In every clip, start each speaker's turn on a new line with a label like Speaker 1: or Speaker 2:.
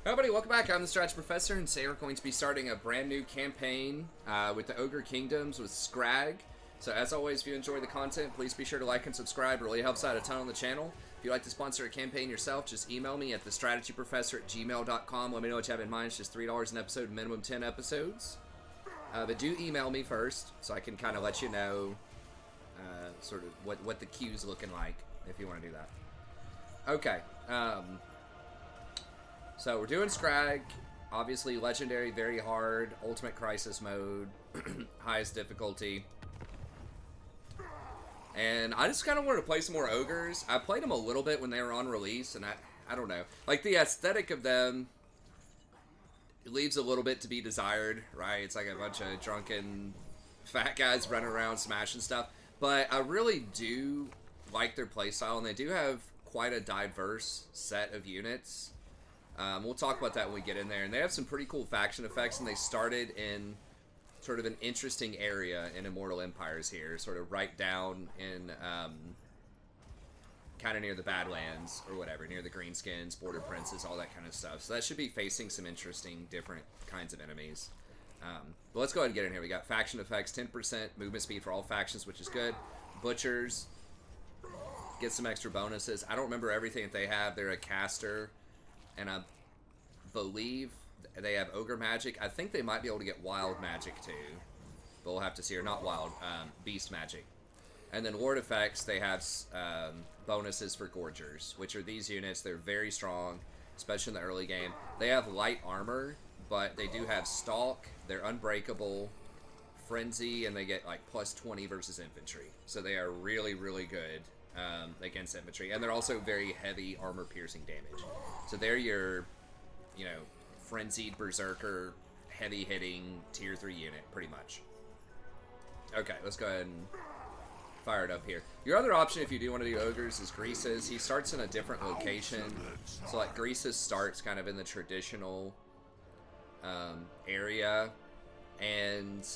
Speaker 1: Hi everybody, welcome back. I'm the Strategy Professor, and today we're going to be starting a brand new campaign with the Ogre Kingdoms with Skrag. So as always, if you enjoy the content, please be sure to like and subscribe. It really helps out a ton on the channel. If you'd like to sponsor a campaign yourself, just email me at thestrategyprofessor@gmail.com. Let me know what you have in mind. It's just $3 an episode, minimum 10 episodes. But do email me first, so I can kind of let you know sort of what the queue's looking like, if you want to do that. Okay. So we're doing Skrag, obviously legendary, very hard, ultimate crisis mode, highest difficulty. And I just kind of wanted to play some more Ogres. I played them a little bit when they were on release, and I don't know. Like, the aesthetic of them, it leaves a little bit to be desired, right? It's like a bunch of drunken fat guys running around smashing stuff. But I really do like their playstyle, and they do have quite a diverse set of units. We'll talk about that when we get in there. And they have some pretty cool faction effects, and they started in sort of an interesting area in Immortal Empires here, sort of right down in kind of near the Badlands or whatever, near the Greenskins, Border Princes, all that kind of stuff. So that should be facing some interesting different kinds of enemies. But let's go ahead and get in here. We got faction effects, 10% movement speed for all factions, which is good. Butchers get some extra bonuses. I don't remember everything that they have. They're a caster. And I believe they have Ogre Magic. I think they might be able to get Wild Magic too. But we'll have to see. Or not Wild, Beast Magic. And then Lord Effects, they have bonuses for Gorgers, which are these units. They're very strong, especially in the early game. They have light armor, but they do have Stalk. They're unbreakable, Frenzy, and they get like plus 20 versus infantry. So they are really, really good against infantry. And they're also very heavy armor-piercing damage. So they're your, you know, frenzied berserker, heavy-hitting tier 3 unit, pretty much. Okay, let's go ahead and fire it up here. Your other option, if you do want to do Ogres, is Greases. He starts in a different location. So, like, Greases starts kind of in the traditional area. And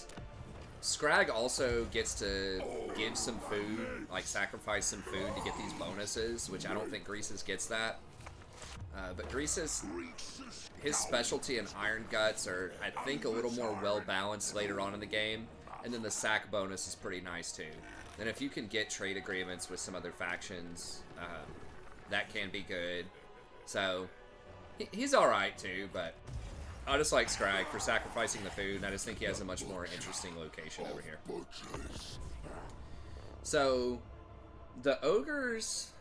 Speaker 1: Skrag also gets to give some food, like sacrifice some food to get these bonuses, which I don't think Greases gets that. But Greases, his specialty in Iron Guts are, I think, a little more well-balanced later on in the game. And then the sack bonus is pretty nice, too. Then if you can get trade agreements with some other factions, that can be good. So, he's alright, too, but I just like Skrag for sacrificing the food, and I just think he has a much more interesting location over here. So, the Ogres,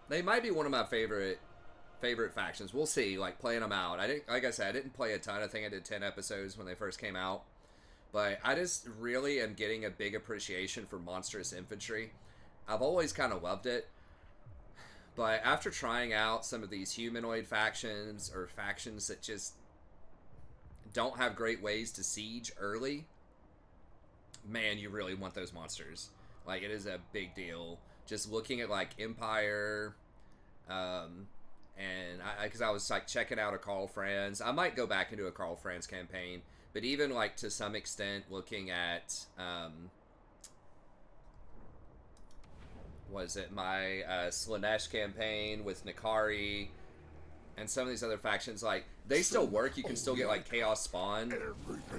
Speaker 1: they might be one of my favorite factions. We'll see, like, playing them out. Like I said, I didn't play a ton. I think I did 10 episodes when they first came out. But I just really am getting a big appreciation for monstrous infantry. I've always kind of loved it. But after trying out some of these humanoid factions, or factions that just don't have great ways to siege early, man, you really want those monsters. Like, it is a big deal. Just looking at, like, Empire, and because I was like checking out a Karl Franz. I might go back into a Karl Franz campaign, but even like to some extent looking at was it my Slanesh campaign with Nikari and some of these other factions, like, they still work. You can still get like Chaos Spawn,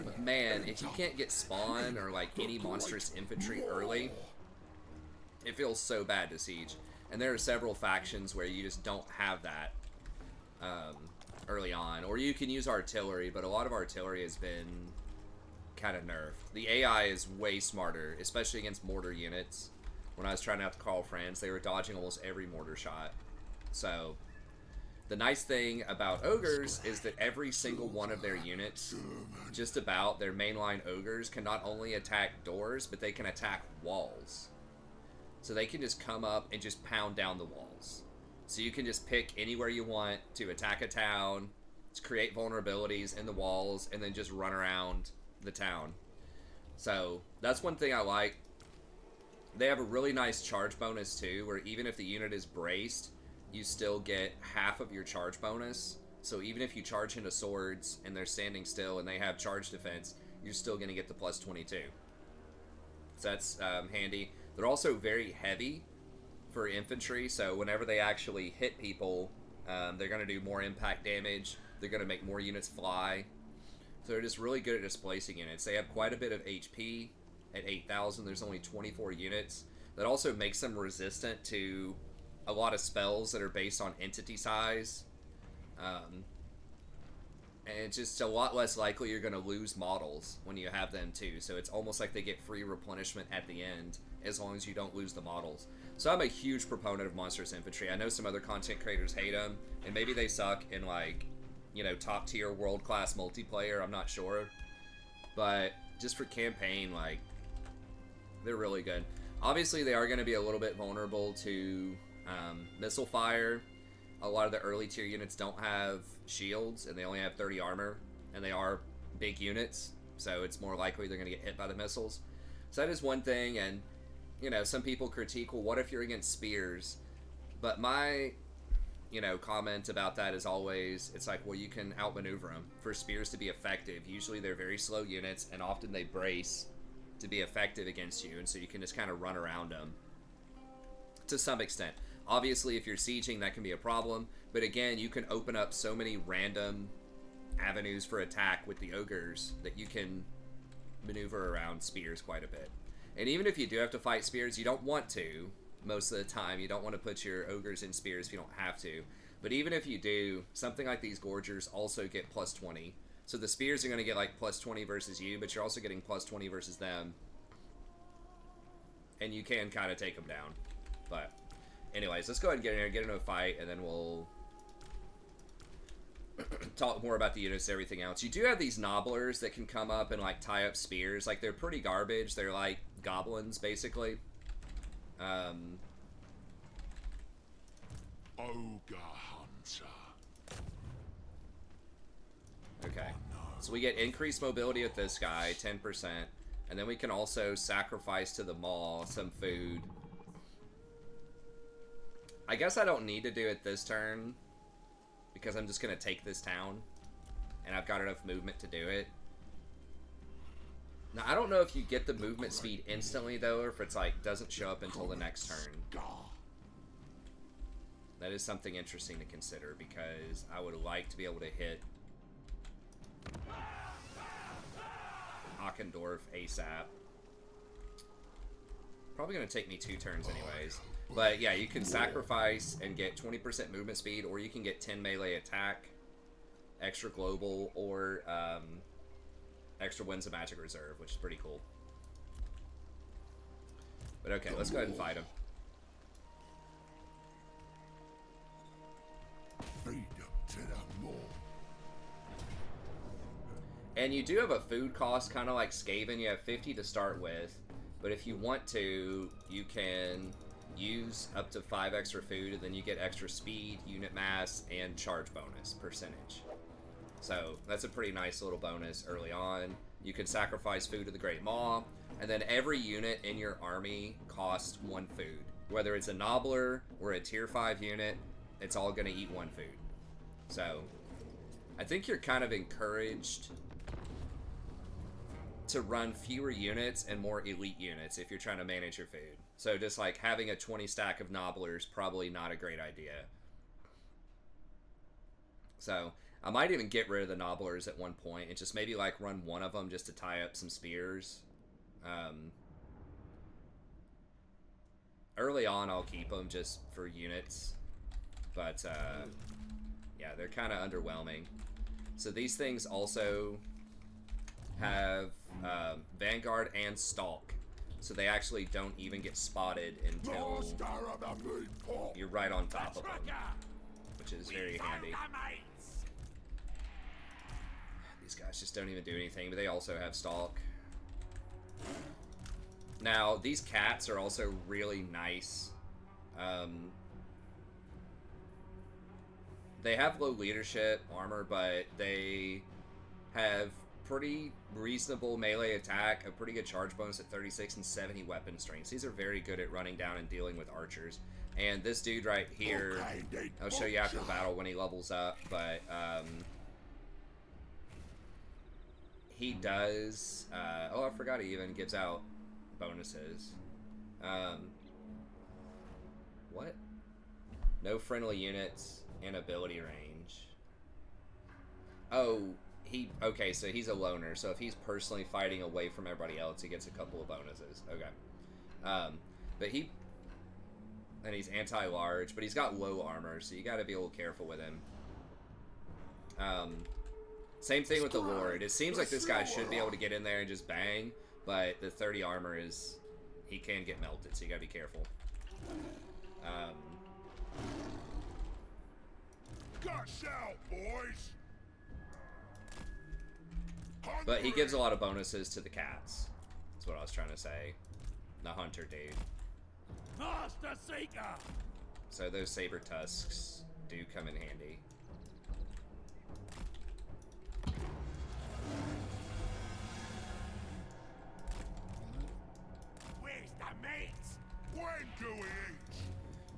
Speaker 1: but man, if you can't get Spawn or like any monstrous infantry early, it feels so bad to siege. And there are several factions where you just don't have that early on. Or you can use artillery, but a lot of artillery has been kind of nerfed. The AI is way smarter, especially against mortar units. When I was trying out the Karl Franz, they were dodging almost every mortar shot. So, the nice thing about Ogres is that every single one of their units, just about their mainline Ogres, can not only attack doors, but they can attack walls. So they can just come up and just pound down the walls. So you can just pick anywhere you want to attack a town, to create vulnerabilities in the walls, and then just run around the town. So that's one thing I like. They have a really nice charge bonus too, where even if the unit is braced, you still get half of your charge bonus. So even if you charge into swords and they're standing still and they have charge defense, you're still going to get the plus 22. So that's handy. They're also very heavy for infantry, so whenever they actually hit people, they're going to do more impact damage. They're going to make more units fly. So they're just really good at displacing units. They have quite a bit of HP. At 8,000, there's only 24 units. That also makes them resistant to a lot of spells that are based on entity size. And it's just a lot less likely you're going to lose models when you have them too. So it's almost like they get free replenishment at the end as long as you don't lose the models. So I'm a huge proponent of Monstrous Infantry. I know some other content creators hate them, and maybe they suck in, like, you know, top tier world class multiplayer. I'm not sure. But just for campaign, like, they're really good. Obviously, they are going to be a little bit vulnerable to missile fire. A lot of the early tier units don't have shields, and they only have 30 armor, and they are big units, so it's more likely they're going to get hit by the missiles. So that is one thing, and, you know, some people critique, well, what if you're against spears? But my, you know, comment about that is always, it's like, well, you can outmaneuver them. For spears to be effective, usually they're very slow units, and often they brace to be effective against you, and so you can just kind of run around them to some extent. Obviously, if you're sieging, that can be a problem, but again, you can open up so many random avenues for attack with the ogres that you can maneuver around spears quite a bit. And even if you do have to fight spears, you don't want to most of the time. You don't want to put your ogres in spears if you don't have to. But even if you do, something like these gorgers also get plus 20. So the spears are going to get like plus 20 versus you, but you're also getting plus 20 versus them. And you can kind of take them down. But anyways, let's go ahead and get in here, get into a fight, and then we'll talk more about the units and everything else. You do have these nobblers that can come up and like tie up spears. Like, they're pretty garbage. They're like goblins, basically.
Speaker 2: Ogre Hunter.
Speaker 1: Okay. So we get increased mobility with this guy, 10%. And then we can also sacrifice to the maw some food. I guess I don't need to do it this turn, because I'm just going to take this town, and I've got enough movement to do it. Now, I don't know if you get the movement speed instantly, though, or if it's like, doesn't show up until the next turn. That is something interesting to consider, because I would like to be able to hit Ockendorf ASAP. Probably going to take me 2 turns anyways. But yeah, you can sacrifice and get 20% movement speed, or you can get 10 melee attack, extra global, or extra Winds of Magic Reserve, which is pretty cool. But okay, let's go ahead and fight him. And you do have a food cost, kind of like Skaven. You have 50 to start with, but if you want to, you can use up to 5 extra food, and then you get extra speed, unit mass, and charge bonus percentage. So that's a pretty nice little bonus early on. You can sacrifice food to the Great Maw, and then every unit in your army costs 1 food. Whether it's a Nobbler or a tier 5 unit, it's all going to eat 1 food. So I think you're kind of encouraged to run fewer units and more elite units if you're trying to manage your food. So just like having a 20 stack of Nobblers, probably not a great idea. So I might even get rid of the Nobblers at one point and just maybe like run one of them just to tie up some spears. Early on I'll keep them just for units, but yeah, they're kind of underwhelming. So these things also have Vanguard and Stalk, so they actually don't even get spotted until you're right on top of them, which is very handy. These guys just don't even do anything, but they also have Stalk. Now, these cats are also really nice. They have low leadership armor, but they have pretty reasonable melee attack, a pretty good charge bonus at 36, and 70 weapon strength. These are very good at running down and dealing with archers. And this dude right here, I'll show you after the battle when he levels up, but he does, oh, I forgot he even gives out bonuses. What? No friendly units and ability range. Oh, okay, so he's a loner. So if he's personally fighting away from everybody else, he gets a couple of bonuses. Okay. But and he's anti-large, but he's got low armor, so you got to be a little careful with him. Same thing with the Lord. It seems like this guy should be able to get in there and just bang, but the 30 armor he can get melted, so you got to be careful.
Speaker 2: Gush out, boys.
Speaker 1: But he gives a lot of bonuses to the cats. That's what I was trying to say. The hunter dude.
Speaker 3: Master Seeker!
Speaker 1: So those saber tusks do come in handy.
Speaker 3: Where's the meat?
Speaker 2: When do we eat?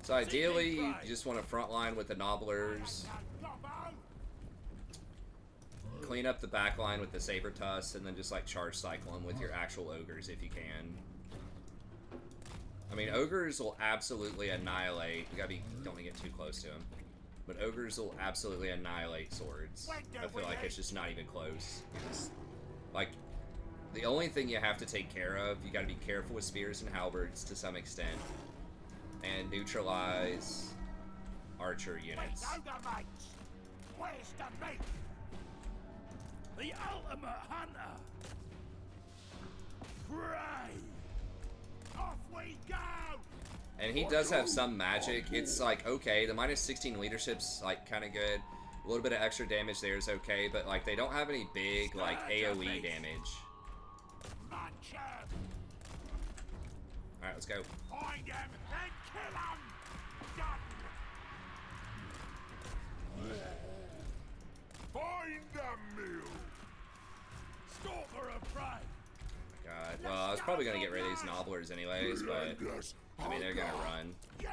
Speaker 1: So ideally, you just want to frontline with the nobblers, clean up the back line with the saber tusks, and then just like charge cycle them with your actual ogres if you can. I mean, ogres will absolutely annihilate. You don't get too close to them. But ogres will absolutely annihilate swords. I feel like it's just not even close. Like, the only thing you have to take care of, you gotta be careful with spears and halberds to some extent. And neutralize archer units.
Speaker 3: Where's the meat? The ultimate hunter! Pray! Off we go!
Speaker 1: And he does have some magic. It's like, okay, the minus 16 leadership's like kind of good. A little bit of extra damage there is okay, but like they don't have any big like AoE damage. Alright, let's go.
Speaker 3: Find him and kill him!
Speaker 2: Find the meal.
Speaker 3: Stalker of prey!
Speaker 1: God, well, I was probably gonna get rid of these nobblers anyways, but I mean they're gonna run.
Speaker 3: Yeah!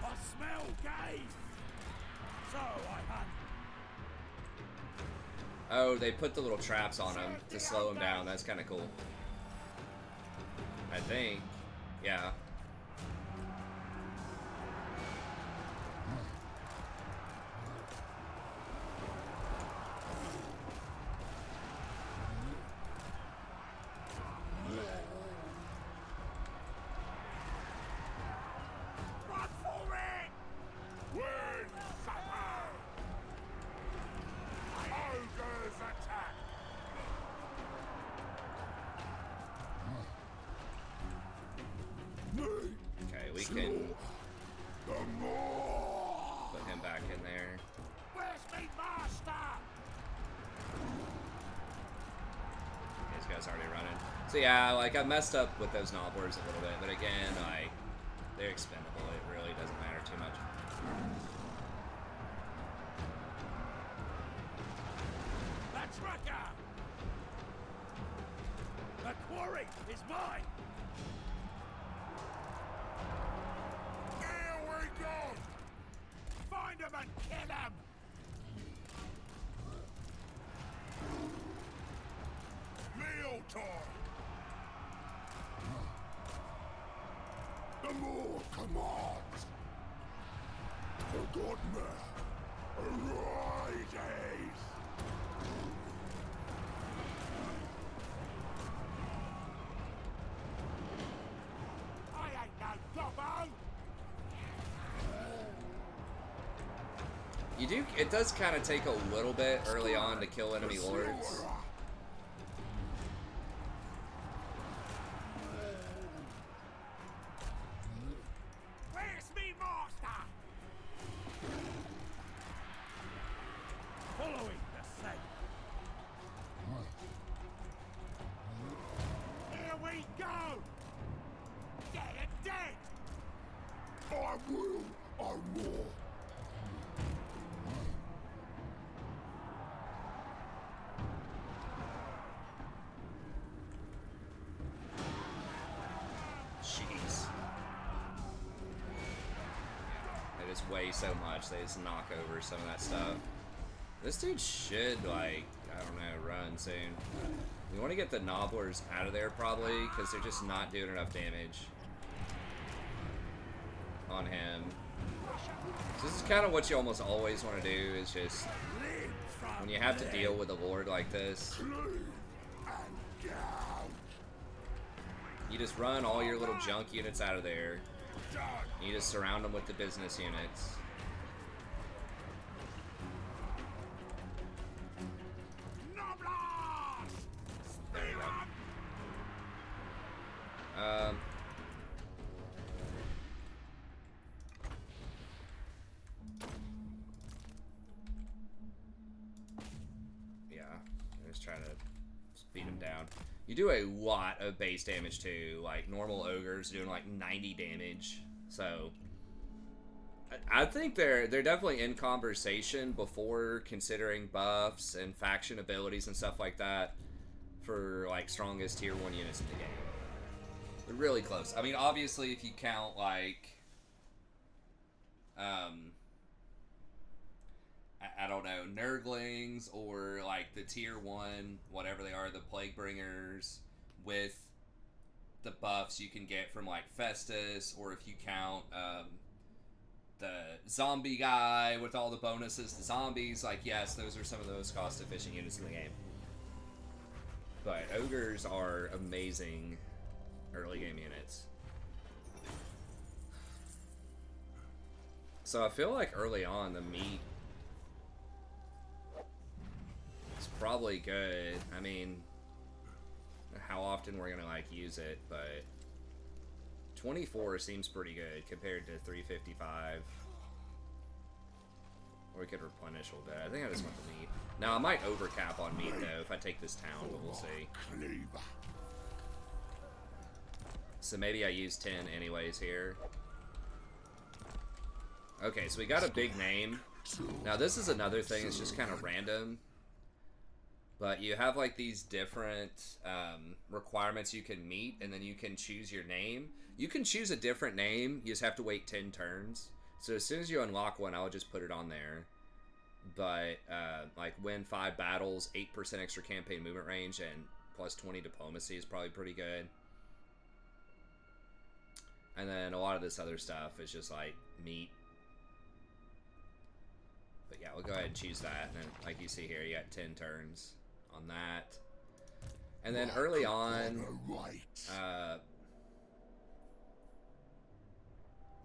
Speaker 3: I smell game! So I hunt.
Speaker 1: Oh, they put the little traps on him to slow him down. That's kind of cool. I think. Yeah.
Speaker 3: Run for it!
Speaker 2: Win supper. Ogres attack.
Speaker 1: Okay, we can put him back in there.
Speaker 3: Where's me master?
Speaker 1: These guys already running. So yeah, like I messed up with those nobblers a little bit, but again, like they're expendable. It really doesn't matter too much.
Speaker 3: The tracker! The quarry is mine!
Speaker 2: Here we go.
Speaker 3: Find him and kill him!
Speaker 2: Meal time. The more commands. Forgotten. Arises.
Speaker 3: I ain't no gobbo!
Speaker 1: It does kind of take a little bit early on to kill enemy lords.
Speaker 3: Where's me master? Following the scent. Here we go! Get it dead!
Speaker 2: I will armor.
Speaker 1: Jeez. They just weigh so much, they just knock over some of that stuff. This dude should, like, I don't know, run soon. We want to get the Nobblers out of there, probably, because they're just not doing enough damage on him. So this is kind of what you almost always want to do, is just, when you have to deal with a lord like this, you just run all your little junk units out of there. You just surround them with the business units. There you go. Yeah, I'm just trying to beat him down. You do a lot of base damage too, like normal ogres doing like 90 damage. So I think they're definitely in conversation before considering buffs and faction abilities and stuff like that for like strongest tier 1 units in the game. They're really close. I mean, obviously if you count like I don't know, Nurglings or like the tier 1, whatever they are, the Plague Bringers with the buffs you can get from like Festus, or if you count the zombie guy with all the bonuses to zombies, like yes, those are some of the most cost efficient units in the game. But ogres are amazing early game units. So I feel like early on the meat is probably good. I mean, how often we're gonna like use it, but 24 seems pretty good compared to 355. Or we could replenish a little bit. I think I just want the meat. Now I might overcap on meat though if I take this town, but we'll see. So maybe I use 10 anyways here. Okay, so we got a big name. Now this is another thing, it's just kind of random. But you have like these different requirements you can meet, and then you can choose your name. You can choose a different name, you just have to wait 10 turns. So as soon as you unlock one, I'll just put it on there. But like win 5 battles, 8% extra campaign movement range, and plus 20 diplomacy is probably pretty good. And then a lot of this other stuff is just like meat. But yeah, we'll go ahead and choose that. And then like you see here, you got 10 turns on that. And then early on,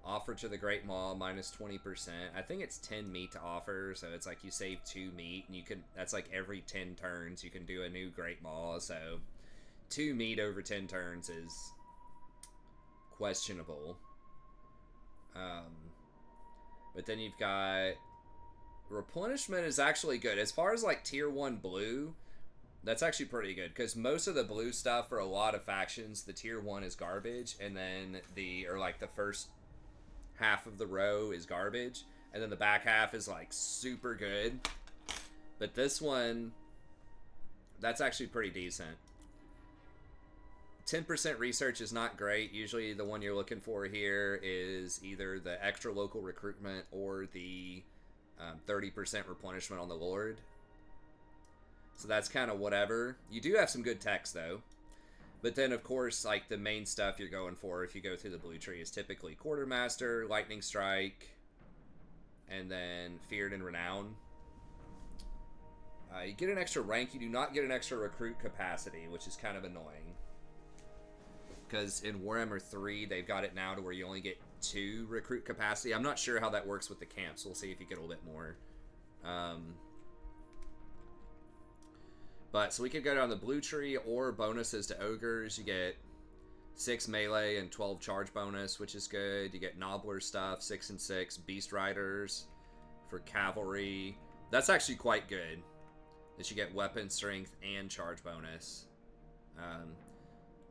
Speaker 1: offer to the Great Maw minus 20%. I think it's 10 meat to offer, so it's like you save 2 meat, and you can, that's like every 10 turns you can do a new Great Maw, so 2 meat over 10 turns is questionable. But then you've got replenishment is actually good. As far as like tier 1 blue, that's actually pretty good, because most of the blue stuff for a lot of factions, the tier 1 is garbage, and then the first half of the row is garbage, and then the back half is like super good. But this one, that's actually pretty decent. 10% research is not great. Usually the one you're looking for here is either the extra local recruitment or the 30% replenishment on the Lord. So that's kind of whatever. You do have some good text though. But then of course, like the main stuff you're going for if you go through the blue tree is typically Quartermaster, Lightning Strike, and then Feared and Renown. You get an extra rank. You do not get an extra recruit capacity, which is kind of annoying. Because in Warhammer 3, they've got it now to where you only get 2 recruit capacity. I'm not sure how that works with the camps. We'll see if you get a little bit more. But, so we could go down the blue tree or bonuses to ogres. You get 6 melee and 12 charge bonus, which is good. You get Nobbler stuff, 6 and 6. Beast Riders for cavalry. That's actually quite good. That you get weapon strength and charge bonus.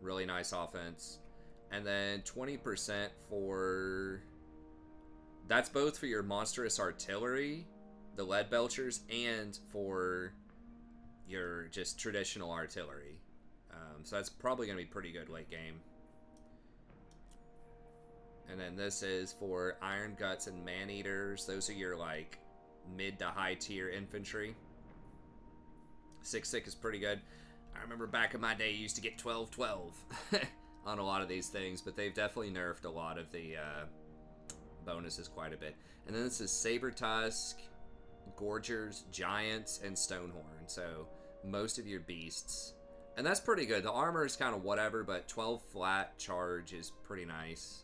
Speaker 1: Really nice offense. And then 20% for... That's both for your monstrous artillery, the lead belchers, and for your just traditional artillery. So that's probably going to be pretty good late game. And then this is for Iron Guts and Man-Eaters. Those are your, like, mid to high tier infantry. 6 is pretty good. I remember back in my day, you used to get 12-12 on a lot of these things, but they've definitely nerfed a lot of the bonuses quite a bit. And then this is Saber Tusk, Gorgers, Giants, and Stonehorn. So most of your beasts. And that's pretty good. The armor is kind of whatever, but 12 flat charge is pretty nice.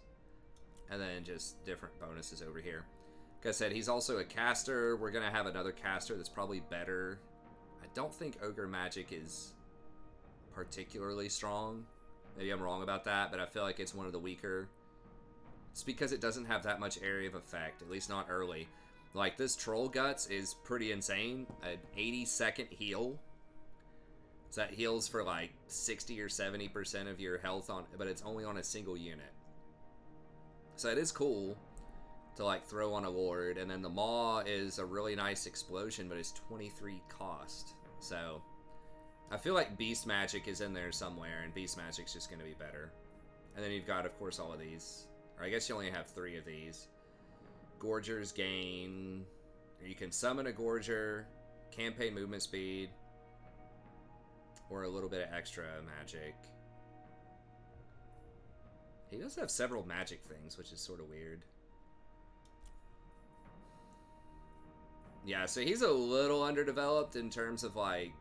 Speaker 1: And then just different bonuses over here. Like I said, he's also a caster. We're going to have another caster that's probably better. I don't think Ogre Magic is particularly strong. Maybe I'm wrong about that, but I feel like it's one of the weaker. It's because it doesn't have that much area of effect, at least not early. Like, this Troll Guts is pretty insane. An 80-second heal. So that heals for like 60 or 70% of your health, but it's only on a single unit. So it is cool to like throw on a Lord. And then the Maw is a really nice explosion, but it's 23 cost. So I feel like Beast Magic is in there somewhere, and Beast Magic's just going to be better. And then you've got, of course, all of these. Or I guess you only have 3 of these. Gorgers gain... You can summon a Gorger, campaign movement speed, or a little bit of extra magic. He does have several magic things, which is sort of weird. Yeah, so he's a little underdeveloped in terms of, like,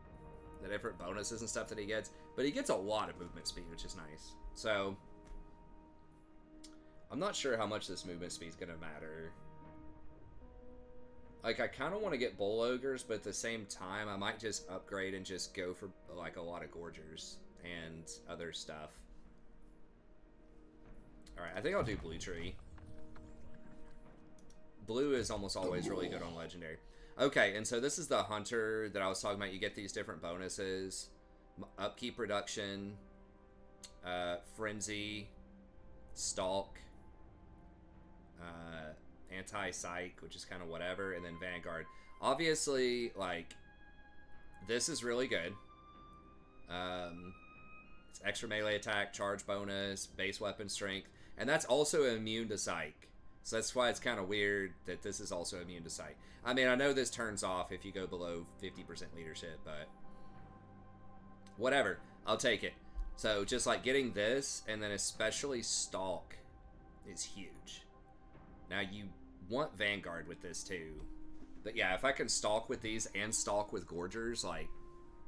Speaker 1: the different bonuses and stuff that he gets. But he gets a lot of movement speed, which is nice. So, I'm not sure how much this movement speed is going to matter. Like, I kind of want to get Bull Ogres, but at the same time, I might just upgrade and just go for, like, a lot of Gorgers and other stuff. Alright, I think I'll do Blue Tree. Blue is almost always really good on Legendary. Okay, and so this is the Hunter that I was talking about. You get these different bonuses. Upkeep Reduction, Frenzy, Stalk, Anti-Psych, which is kind of whatever, and then Vanguard. Obviously, like, this is really good. It's extra melee attack, charge bonus, base weapon strength, and that's also immune to Psych. So that's why it's kind of weird that this is also immune to Psych. I mean, I know this turns off if you go below 50% leadership, but whatever. I'll take it. So just like getting this, and then especially Stalk is huge. Now you want Vanguard with this too. But yeah, if I can Stalk with these and Stalk with Gorgers, like,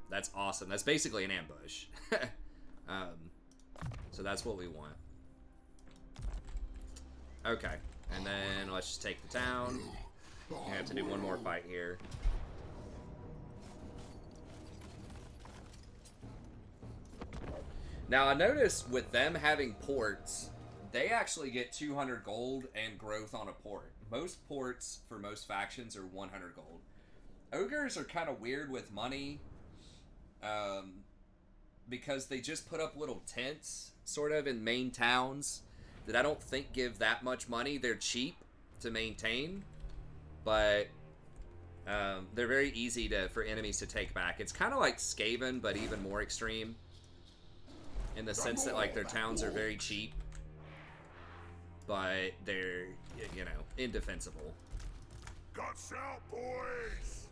Speaker 1: that's awesome. That's basically an ambush. So that's what we want. Okay. And then let's just take the town. I have to do one more fight here. Now I noticed with them having ports, they actually get 200 gold and growth on a port. Most ports for most factions are 100 gold. Ogres are kind of weird with money, because they just put up little tents, sort of, in main towns that I don't think give that much money. They're cheap to maintain, but they're very easy for enemies to take back. It's kind of like Skaven, but even more extreme, in the sense that, like, their towns are very cheap, but they're, you know, indefensible.
Speaker 2: Guts out, boys!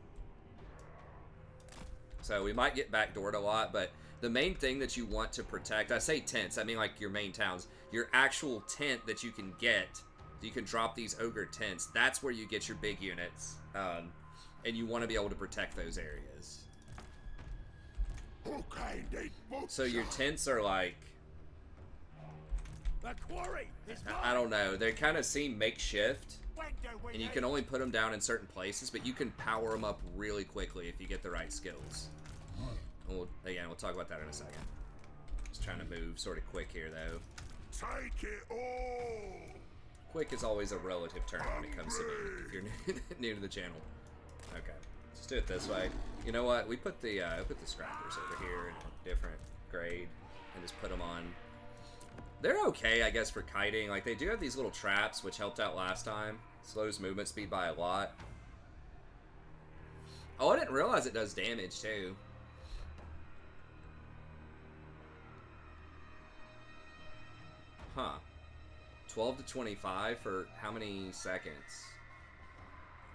Speaker 1: So we might get backdoored a lot, but the main thing that you want to protect, I say tents, I mean like your main towns, your actual tent that you can get, you can drop these ogre tents, that's where you get your big units, and you want to be able to protect those areas.
Speaker 2: Okay, they both
Speaker 1: So your tents are like,
Speaker 3: The quarry is
Speaker 1: I don't know, they kind of seem makeshift,
Speaker 3: When do we
Speaker 1: and you
Speaker 3: leave?
Speaker 1: can only put them down in certain places, but you can power them up really quickly if you get the right skills. And we'll talk about that in a second. Just trying to move sort of quick here, though.
Speaker 2: take it all!
Speaker 1: Quick is always a relative term when it comes to me, if you're new to the channel. Okay, let's do it this way. You know what? We put the Scrappers over here in a different grade and just put them on. They're okay, I guess, for kiting. Like, they do have these little traps, which helped out last time. Slows movement speed by a lot. Oh, I didn't realize it does damage, too. Huh. 12 to 25 for how many seconds?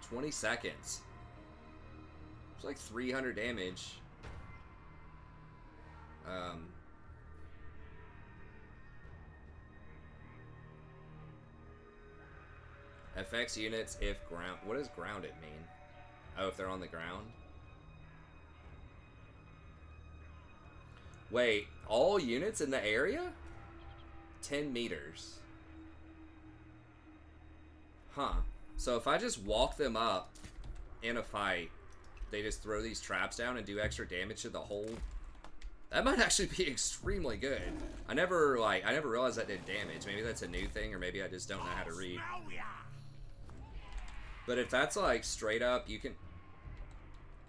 Speaker 1: 20 seconds. It's like 300 damage. Affects units if ground. What does grounded mean? Oh, if they're on the ground? Wait, all units in the area? 10 meters. Huh. So if I just walk them up in a fight, they just throw these traps down and do extra damage to the whole... That might actually be extremely good. I never realized that did damage. Maybe that's a new thing, or maybe I just don't know how to read. But if that's like straight up, you can...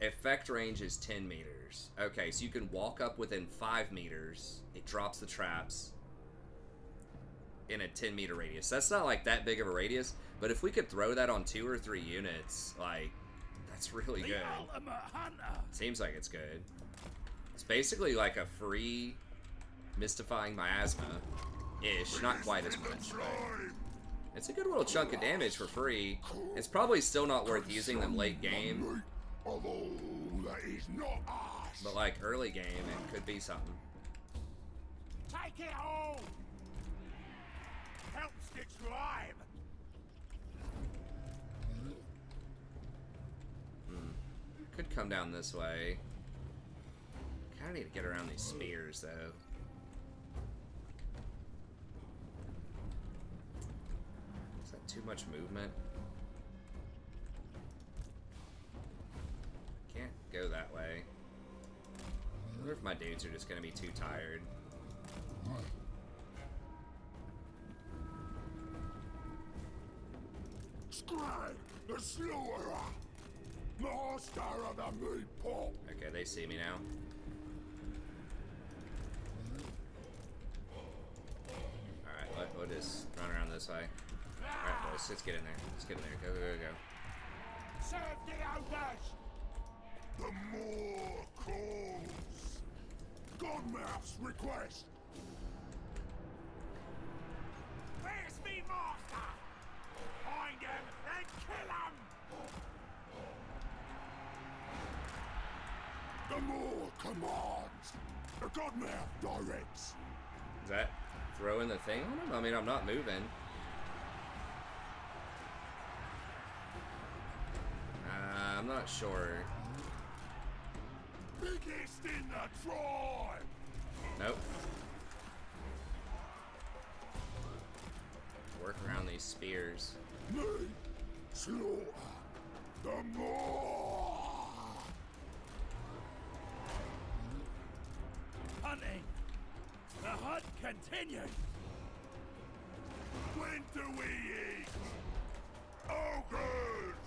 Speaker 1: Effect range is 10 meters. Okay, so you can walk up within 5 meters. It drops the traps in a 10 meter radius. That's not like that big of a radius, but if we could throw that on 2 or 3 units, like, that's really good. Seems like it's good. It's basically like a free mystifying miasma-ish. Not quite as much, but it's a good little chunk of damage for free. It's probably still not worth using them late game. But like early game, it could be something.
Speaker 3: Take it all! Help Stitch Rhyme!
Speaker 1: Could come down this way. Kinda need to get around these spears though. Is that too much movement? Can't go that way. I wonder if my dudes are just gonna be too tired.
Speaker 2: Skrag, the slaughterer, master of the meat pot.
Speaker 1: Okay, they see me now. Alright, we'll just run around this way. Alright, boys, let's get in there. Let's get in there. Go, go, go, go.
Speaker 3: Serve the Ogres!
Speaker 2: The more calls. Godmouth's request.
Speaker 3: Where's me master? Find him and kill him!
Speaker 2: The more commands. The Godmouth directs.
Speaker 1: Is that throwing the thing on him? I mean, I'm not moving. I'm not sure.
Speaker 2: Biggest in the tribe.
Speaker 1: Nope. Work around these spears.
Speaker 2: Me, slaughter. The more.
Speaker 3: Hunting! The hunt continues!
Speaker 2: When do we eat? Ogres!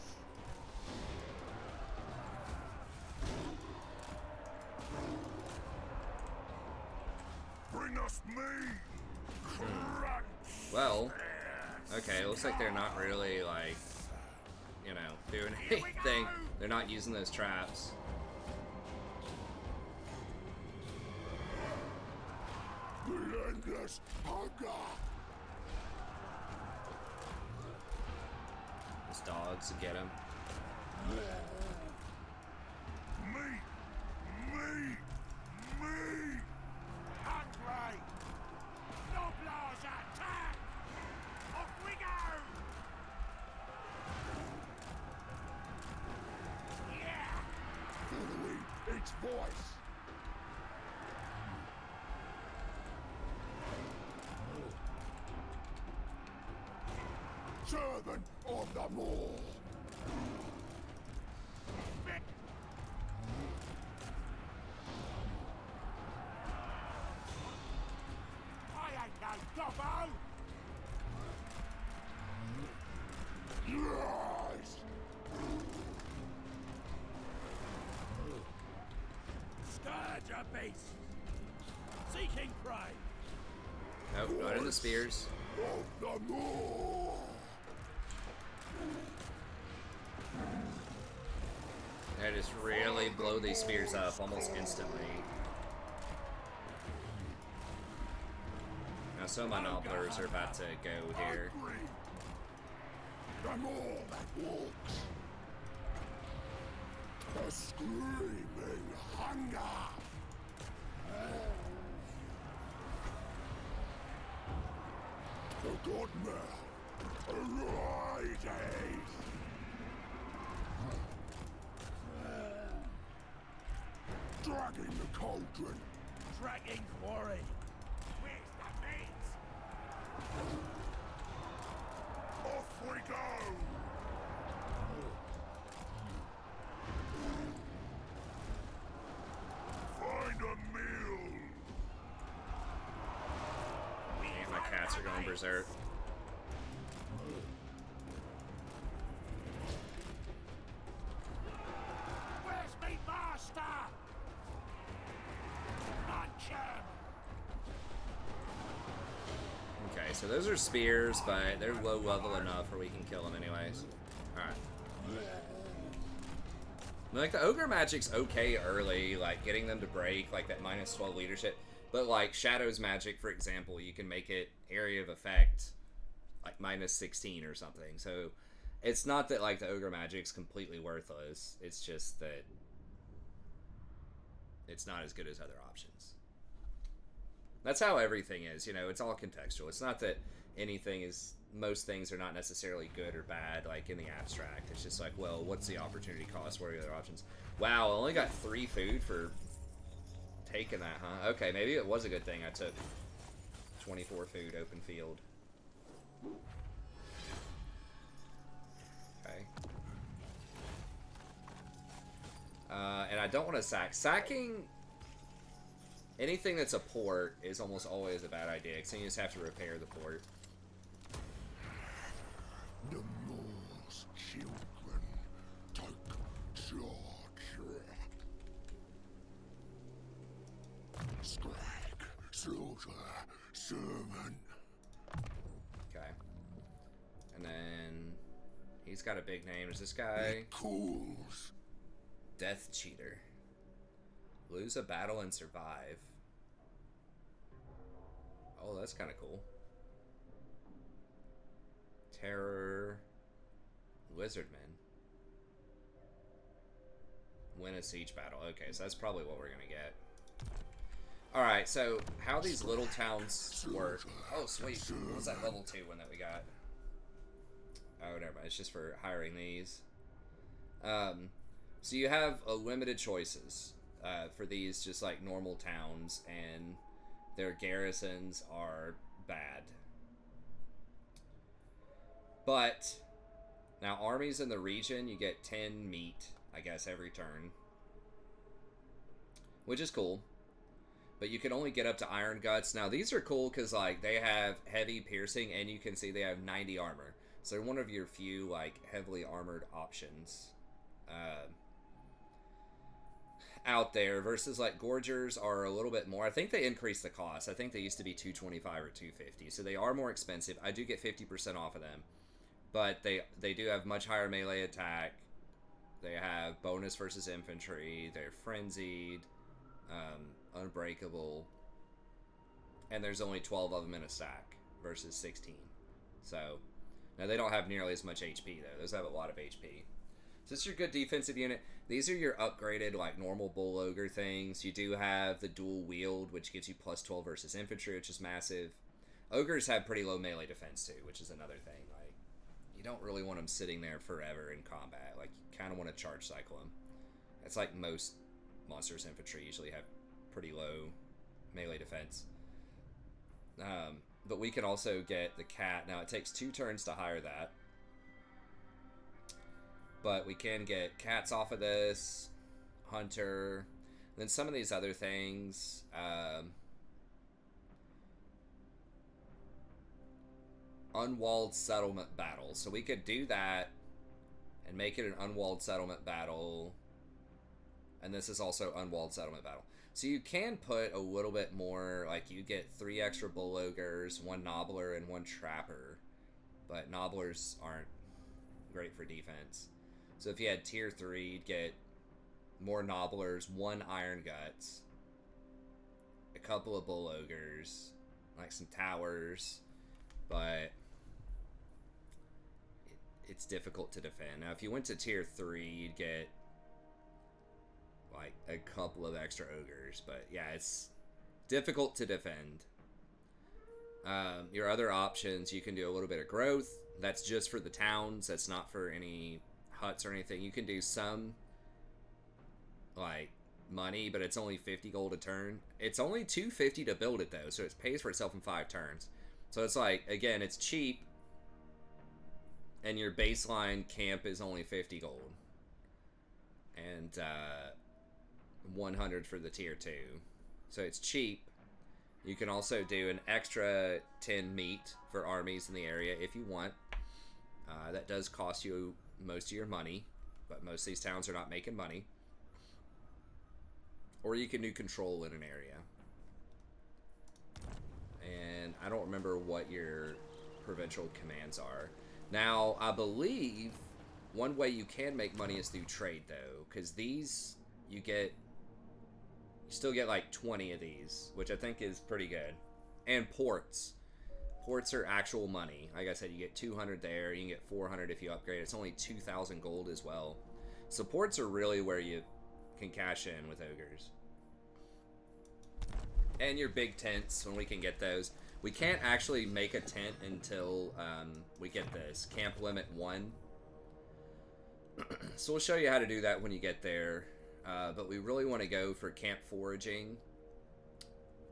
Speaker 2: Bring us meat! Crunch!
Speaker 1: Well, okay, it looks like they're not really, like, you know, doing anything. They're not using those traps.
Speaker 2: Relentless hunger!
Speaker 1: These dogs get him.
Speaker 2: Meat! Meat! Meat!
Speaker 3: Hungry! Noblars attack! Off we go! Yeah!
Speaker 2: Following its voice! Servant of the Maw!
Speaker 3: I ain't no gobbo!
Speaker 2: Yes!
Speaker 3: Scourge a beast! Seeking prey!
Speaker 1: Nope, not in the spears.
Speaker 2: Of the Maw!
Speaker 1: They just really blow these spears up almost instantly. Now some of my nobblers are about to go here.
Speaker 2: The Maw that walks! A screaming hunger. Forgotten. Arises. Dragging the cauldron.
Speaker 3: Dragging quarry. Where's the meat?
Speaker 2: Off we go. Find a meal.
Speaker 1: Man, my cats are going berserk.
Speaker 3: Where's me master? Punch him!
Speaker 1: Okay, so those are spears, but they're low level enough where we can kill them anyways. Alright. Like, the ogre magic's okay early, like, getting them to break, like, that minus 12 leadership. But, like, Shadow's magic, for example, you can make it area of effect, like, minus 16 or something. So, it's not that, like, the ogre magic's completely worthless. It's just that it's not as good as other options. That's how everything is, you know, it's all contextual. It's not that anything is... Most things are not necessarily good or bad, like, in the abstract. It's just like, well, what's the opportunity cost? What are the other options? Wow, I only got 3 food for taking that, huh? Okay, maybe it was a good thing I took 24 food open field. Okay. And I don't want to sack. Sacking anything that's a port is almost always a bad idea, because then you just have to repair the port.
Speaker 2: The Moors children take charge. Skrag, slaughter, sermon.
Speaker 1: Okay. And then he's got a big name. Is this guy?
Speaker 2: Cools.
Speaker 1: Death Cheater. Lose a battle and survive. Oh, that's kind of cool. Terror. Wizardman. Win a siege battle. Okay, so that's probably what we're gonna get. Alright, so how these little towns work. Oh, sweet. What was that level 2 one that we got? Oh, never mind. It's just for hiring these. So you have limited choices for these just like normal towns, and their garrisons are bad. But now armies in the region, you get 10 meat, I guess, every turn, which is cool. But you can only get up to Iron Guts. Now these are cool because like they have heavy piercing, and you can see they have 90 armor. So they're one of your few like heavily armored options out there, versus like Gorgers are a little bit more. I think they increased the cost. I think they used to be 225 or 250, so they are more expensive. I do get 50% off of them, but they do have much higher melee attack. They have bonus versus infantry. They're frenzied, unbreakable, and there's only 12 of them in a stack versus 16. So now they don't have nearly as much HP though. Those have a lot of HP. So it's your good defensive unit. These are your upgraded like normal bull ogre things. You do have the dual wield, which gives you plus 12 versus infantry, which is massive. Ogres have pretty low melee defense too, which is another thing. Like, you don't really want them sitting there forever in combat. Like, you kind of want to charge cycle them. It's like most monsters infantry usually have pretty low melee defense. But we can also get the cat. Now it takes 2 turns to hire that. But we can get cats off of this, hunter, and then some of these other things. Unwalled settlement battle. So we could do that and make it an unwalled settlement battle. And this is also unwalled settlement battle. So you can put a little bit more, like you get 3 extra bull ogres, 1 nobbler, and 1 trapper. But nobblers aren't great for defense. So if you had tier 3, you'd get more nobblers, 1 iron guts, a couple of bull ogres, like some towers, but it's difficult to defend. Now if you went to tier 3, you'd get like a couple of extra ogres, but yeah, it's difficult to defend. Your other options, you can do a little bit of growth. That's just for the towns. That's not for any huts or anything. You can do some like money, but it's only 50 gold a turn. It's only 250 to build it though, so it pays for itself in 5 turns. So it's like, again, it's cheap, and your baseline camp is only 50 gold. And 100 for the tier 2. So it's cheap. You can also do an extra 10 meat for armies in the area if you want. That does cost you most of your money, but most of these towns are not making money. Or you can do control in an area. And I don't remember what your provincial commands are. Now, I believe one way you can make money is through trade, though, because these, you still get like 20 of these, which I think is pretty good. And ports. Ports are actual money. Like I said, you get 200 there, you can get 400 if you upgrade. It's only 2,000 gold as well. So ports are really where you can cash in with ogres. And your big tents, when we can get those. We can't actually make a tent until we get this. Camp limit 1. So we'll show you how to do that when you get there. But we really want to go for camp foraging.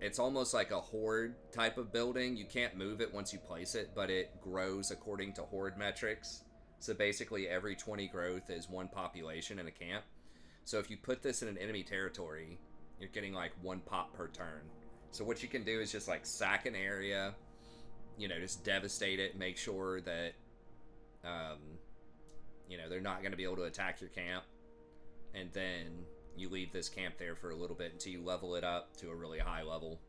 Speaker 1: It's almost like a horde type of building. You can't move it once you place it, but it grows according to horde metrics. So basically every 20 growth is 1 population in a camp. So if you put this in an enemy territory, you're getting like 1 pop per turn. So what you can do is just like sack an area, you know, just devastate it, make sure that, you know, they're not going to be able to attack your camp. And then you leave this camp there for a little bit until you level it up to a really high level.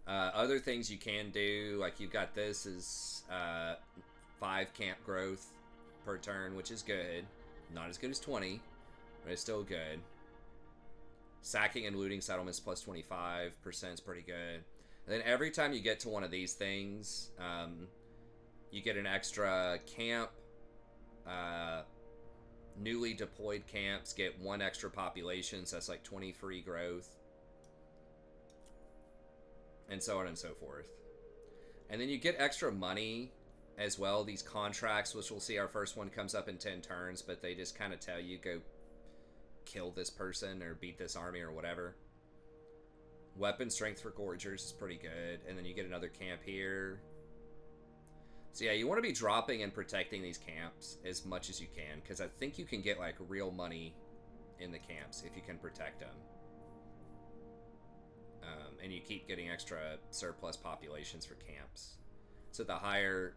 Speaker 1: Other things you can do, like you've got this is 5 camp growth per turn, which is good. Not as good as 20, but it's still good. Sacking and looting settlements plus 25% is pretty good. And then every time you get to one of these things, you get an extra camp. Newly deployed camps get 1 extra population, so that's like 20 free growth. And so on and so forth. And then you get extra money as well. These contracts, which we'll see, our first one comes up in 10 turns, but they just kind of tell you, go kill this person or beat this army or whatever. Weapon strength for gorgers is pretty good. And then you get another camp here. So yeah, you want to be dropping and protecting these camps as much as you can, because I think you can get like real money in the camps if you can protect them. And you keep getting extra surplus populations for camps. So the higher,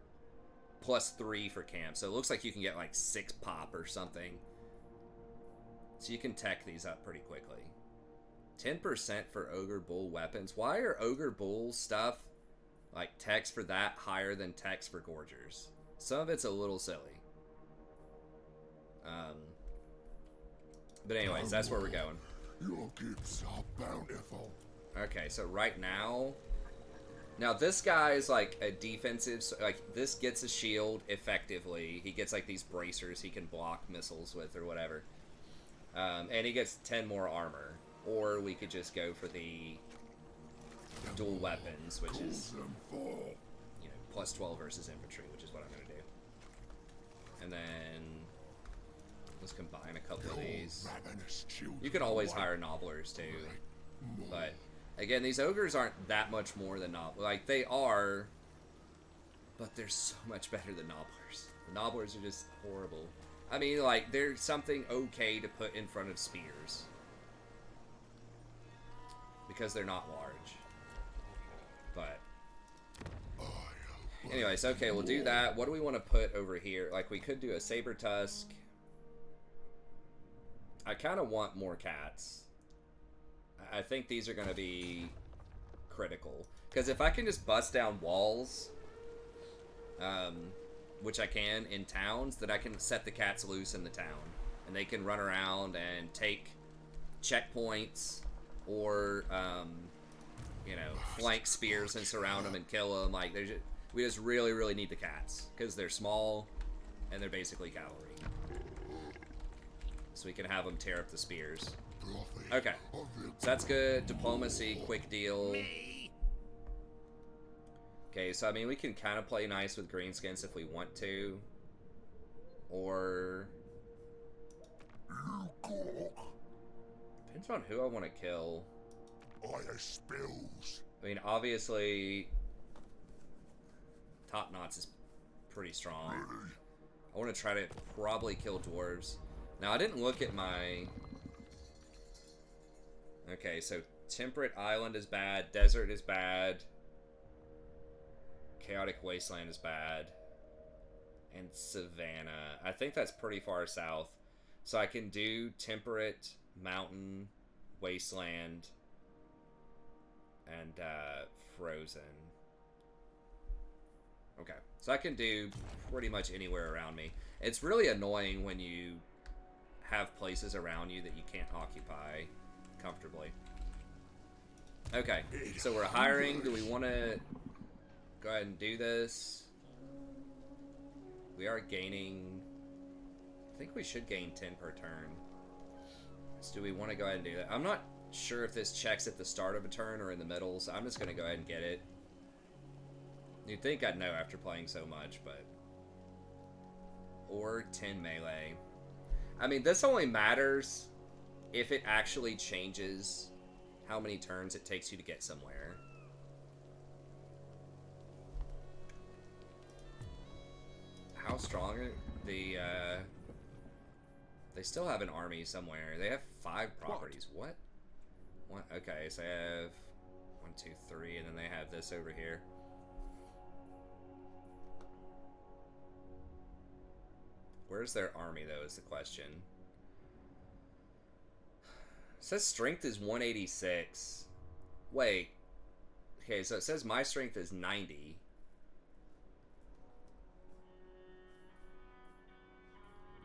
Speaker 1: +3 for camps. So it looks like you can get like 6 pop or something. So you can tech these up pretty quickly. 10% for Ogre Bull weapons. Why are Ogre Bull stuff, like techs for that, higher than techs for Gorgers? Some of it's a little silly. But anyways, that's where we're going.
Speaker 2: Your gifts are bountiful.
Speaker 1: Okay, so right now this guy is like a defensive, so like this gets a shield effectively. He gets like these bracers he can block missiles with or whatever. And he gets 10 more armor. Or we could just go for the dual weapons, which is, you know, +12 versus infantry, which is what I'm going to do. And then let's combine a couple of these. You can always hire nobblers too. But again, these ogres aren't that much more than nobblers. Like, they are, but they're so much better than nobblers. The nobblers are just horrible. I mean, like, there's something okay to put in front of spears. Because they're not large. But anyways, okay, we'll do that. What do we want to put over here? Like, we could do a saber tusk. I kind of want more cats. I think these are going to be critical. Because if I can just bust down walls, which I can in towns, then I can set the cats loose in the town. And they can run around and take checkpoints. Or, you know, flank spears and surround them and kill them. Like, we just really, really need the cats. Because they're small, and they're basically cavalry. so we can have them tear up the spears.
Speaker 2: Prophet
Speaker 1: Okay,
Speaker 2: of the
Speaker 1: so that's good. Diplomacy, quick deal.
Speaker 3: Me?
Speaker 1: Okay, so I mean, we can kind of play nice with greenskins if we want to. Or... depends on who I want to kill.
Speaker 2: Ire spills.
Speaker 1: I mean, obviously... Top Knots is pretty strong. I want to try to probably kill dwarves. Now, I didn't look at my... okay, so Temperate Island is bad. Desert is bad. Chaotic Wasteland is bad. And Savannah. I think that's pretty far south. So I can do Temperate, Mountain, Wasteland, and Frozen. Okay, so I can do pretty much anywhere around me. It's really annoying when you have places around you that you can't occupy comfortably. Okay, so we're hiring. Do we want to go ahead and do this? We are gaining... I think we should gain 10 per turn. So do we want to go ahead and do that? I'm not sure if this checks at the start of a turn or in the middle, so I'm just going to go ahead and get it. You'd think I'd know after playing so much, but... or 10 melee. I mean, this only matters if it actually changes how many turns it takes you to get somewhere. How strong are the, they still have an army somewhere. They have 5 properties. What? What? Okay, so they have 1, 2, 3, and then they have this over here. Where's their army, though, is the question. It says strength is 186. Wait. Okay, so it says my strength is 90.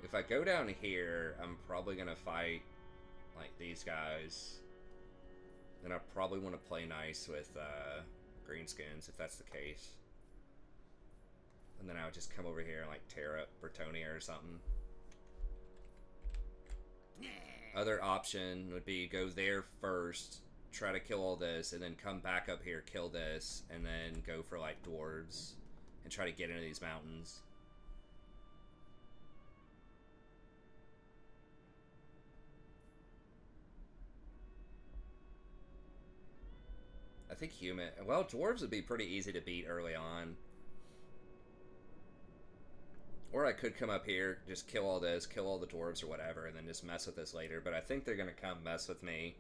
Speaker 1: If I go down here, I'm probably going to fight, like, these guys. Then I probably want to play nice with greenskins, if that's the case. And then I would just come over here and, like, tear up Bretonia or something. Other option would be go there first, try to kill all this, and then come back up here, kill this, and then go for, like, dwarves. And try to get into these mountains. I think human... well, dwarves would be pretty easy to beat early on. Or I could come up here, just kill all this, kill all the dwarves or whatever, and then just mess with this later. But I think they're going to come mess with me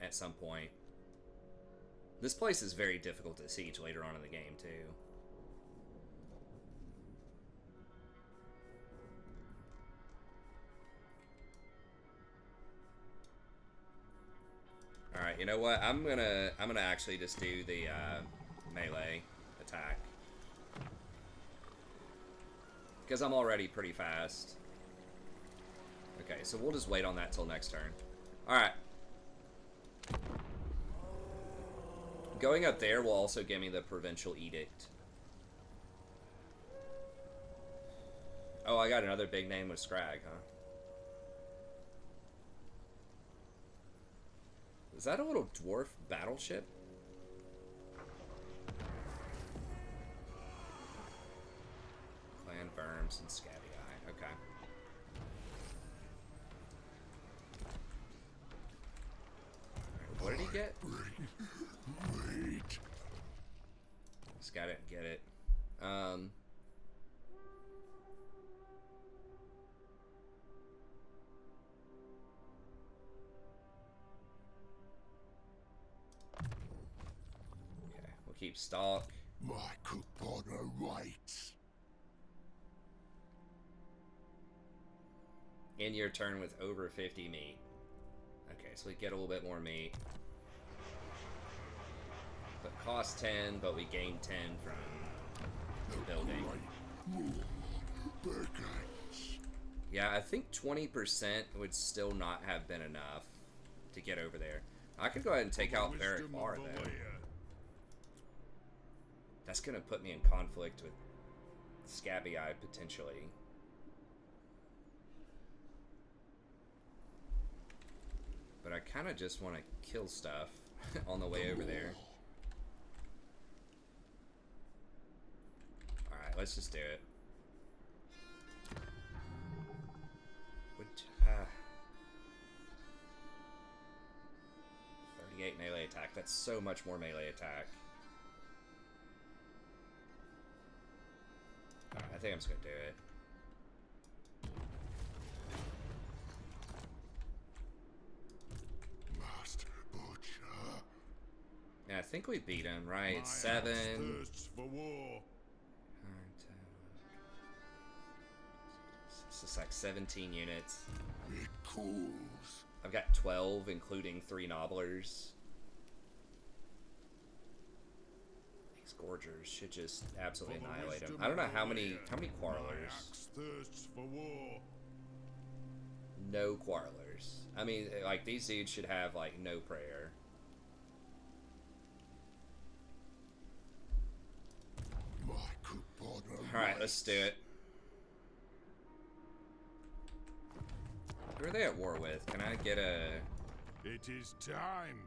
Speaker 1: at some point. This place is very difficult to siege later on in the game, too. Alright, you know what? I'm gonna actually just do the melee attack. Because I'm already pretty fast. Okay, so we'll just wait on that till next turn. Alright. Going up there will also give me the Provincial Edict. Oh, I got another big name with Skrag, huh? Is that a little dwarf battleship? Clan Verms and Scabii. Okay. Right, what did he get?
Speaker 2: Wait.
Speaker 1: Scat didn't get it. Keep stock.
Speaker 2: My couponer waits.
Speaker 1: In your turn with over 50 meat. Okay, so we get a little bit more meat. But cost 10, but we gain 10 from the building. Yeah, I think 20% would still not have been enough to get over there. I could go ahead and take out Barrack Bar, though. That's going to put me in conflict with Scabii, potentially. kind of just want to kill stuff on the way over there. Alright, let's just do it. 38 melee attack. That's so much more melee attack. Alright, I think I'm just gonna do it.
Speaker 2: Master Butcher.
Speaker 1: Yeah, I think we beat him, right?
Speaker 2: My
Speaker 1: 7.
Speaker 2: house thirsts for war.
Speaker 1: This is like 17 units.
Speaker 2: It cools.
Speaker 1: I've got 12, including 3 nobblers. These gorgers should just absolutely annihilate him. I don't know how many quarrelers.
Speaker 2: Thirsts for war.
Speaker 1: No quarrelers. I mean, like, these dudes should have, like, no prayer. Alright, let's do it. Who are they at war with? Can I get a...
Speaker 2: It is time.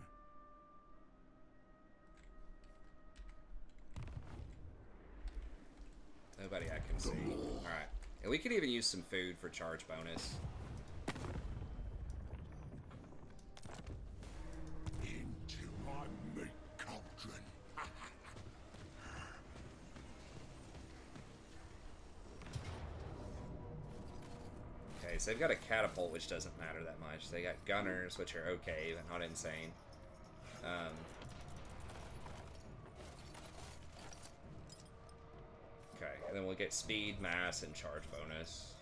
Speaker 1: Nobody I can see. Alright. And we could even use some food for charge bonus.
Speaker 2: Into my meat cauldron.
Speaker 1: Okay, so they've got a catapult, which doesn't matter that much. They got gunners, which are okay, but not insane. Okay, and then we'll get speed, mass, and charge bonus.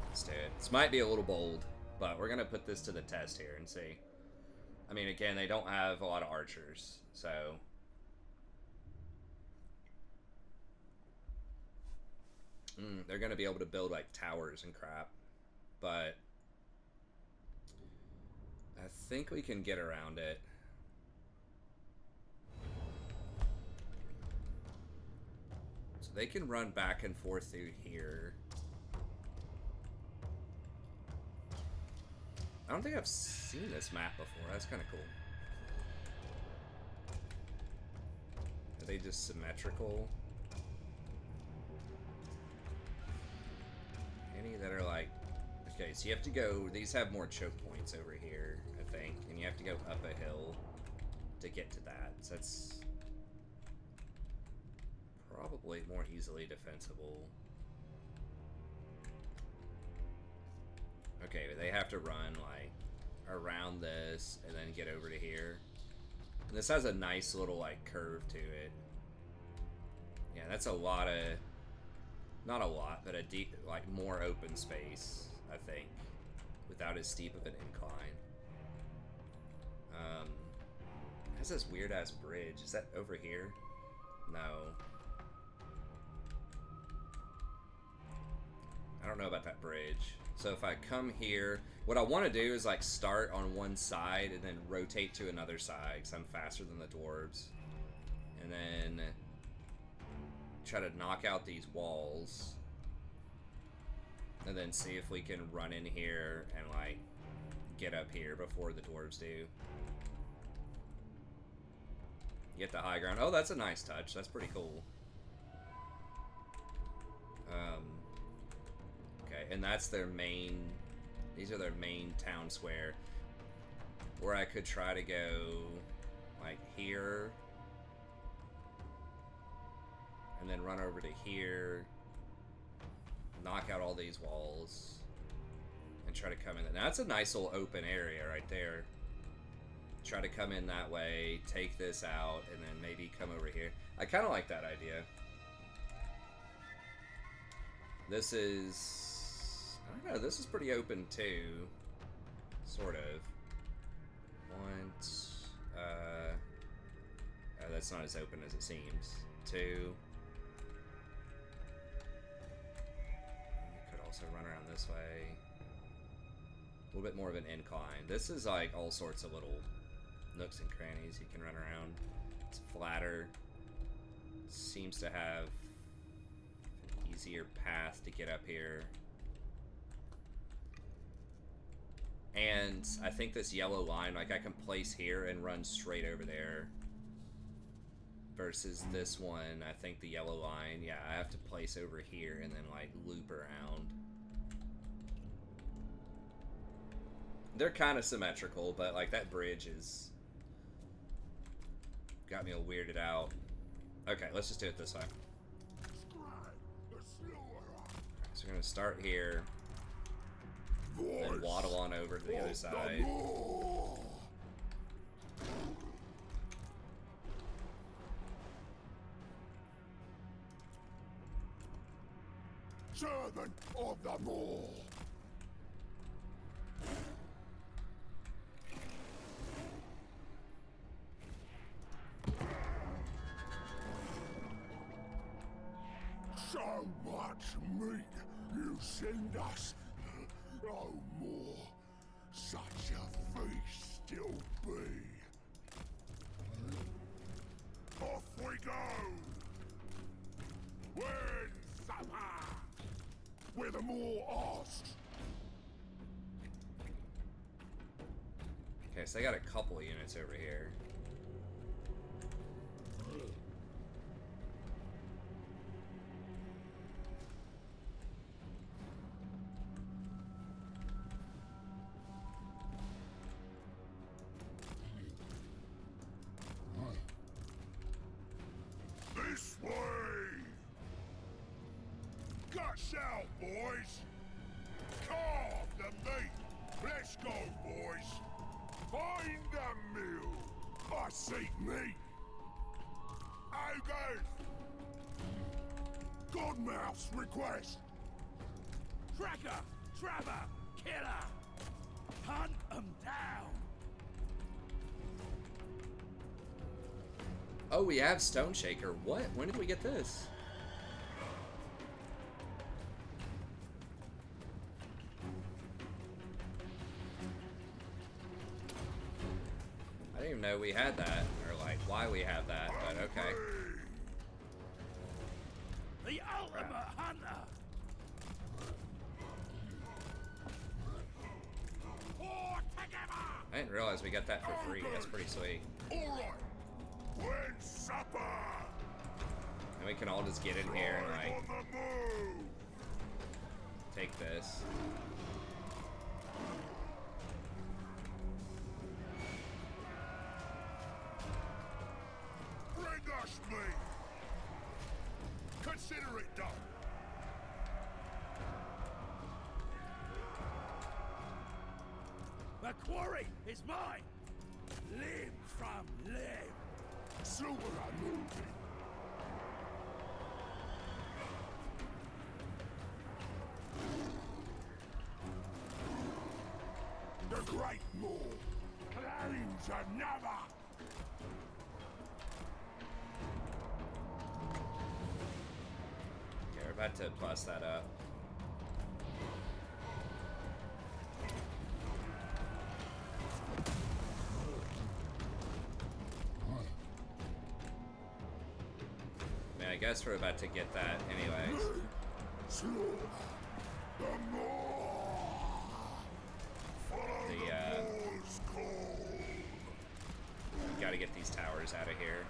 Speaker 1: Let's do it. This might be a little bold, but we're gonna put this to the test here and see. I mean, again, they don't have a lot of archers, so... they're going to be able to build, like, towers and crap. But... I think we can get around it. So they can run back and forth through here. I don't think I've seen this map before. That's kind of cool. Are they just symmetrical? Any that are like... Okay, so you have to go... These have more choke points over here, I think. And you have to go up a hill to get to that. So that's... probably more easily defensible. Okay, but they have to run, like, around this and then get over to here. And this has a nice little, like, curve to it. Yeah, that's a lot of... Not a lot, but a deep, like, more open space, I think. Without as steep of an incline. It has this weird-ass bridge. Is that over here? No. I don't know about that bridge. So if I come here, what I want to do is like start on one side and then rotate to another side because I'm faster than the dwarves. And then try to knock out these walls. And then see if we can run in here and like get up here before the dwarves do. Get the high ground. Oh, that's a nice touch. That's pretty cool. Okay, and that's their main... These are their main town square. Or I could try to go, like, here. And then run over to here. Knock out all these walls. And try to come in. Now, that's a nice little open area right there. Try to come in that way, take this out, and then maybe come over here. I kind of like that idea. This is... I don't know, this is pretty open too. Sort of. That's not as open as it seems. 2. You could also run around this way. A little bit more of an incline. This is like all sorts of little nooks and crannies you can run around. It's flatter. Seems to have an easier path to get up here. And I think this yellow line, like I can place here and run straight over there. Versus this one, I think the yellow line, yeah, I have to place over here and then like loop around. They're kind of symmetrical, but like that bridge is got me all weirded out. Okay, let's just do it this way. So we're gonna start here, then waddle on over to the other side.
Speaker 2: Servant of the Maw. So much meat you send us. Oh, more. Such a feast still be. Off we go. When supper. Where the more asks.
Speaker 1: Okay, so I got a couple of units over here.
Speaker 2: This way! Guts out, boys! Carve the meat! Let's go, boys! Find the meal! I seek meat! Ogres! Godmouth's request!
Speaker 3: Tracker! Trapper! Killer! Hunt 'em down!
Speaker 1: Oh, we have Stone Shaker. What? When did we get this? I didn't even know we had that, or like why we have that, but okay.
Speaker 3: The ultimate hunter! All together!
Speaker 1: I didn't realize we got that for free. That's pretty sweet.
Speaker 2: Alright! When supper!
Speaker 1: And we can all just get in here and like
Speaker 2: On the move!
Speaker 1: take this.
Speaker 2: Bring us meat! Consider it done!
Speaker 3: The quarry is mine! Limb from limb!
Speaker 2: Slaughter are moving! The Great Maw claims another!
Speaker 1: Okay, we're about to plus that up. I mean, I guess we're about to get that anyways.
Speaker 2: Slaughter the Maw! Follow
Speaker 1: The,
Speaker 2: the Maw's call!
Speaker 1: Gotta get these towers out of here.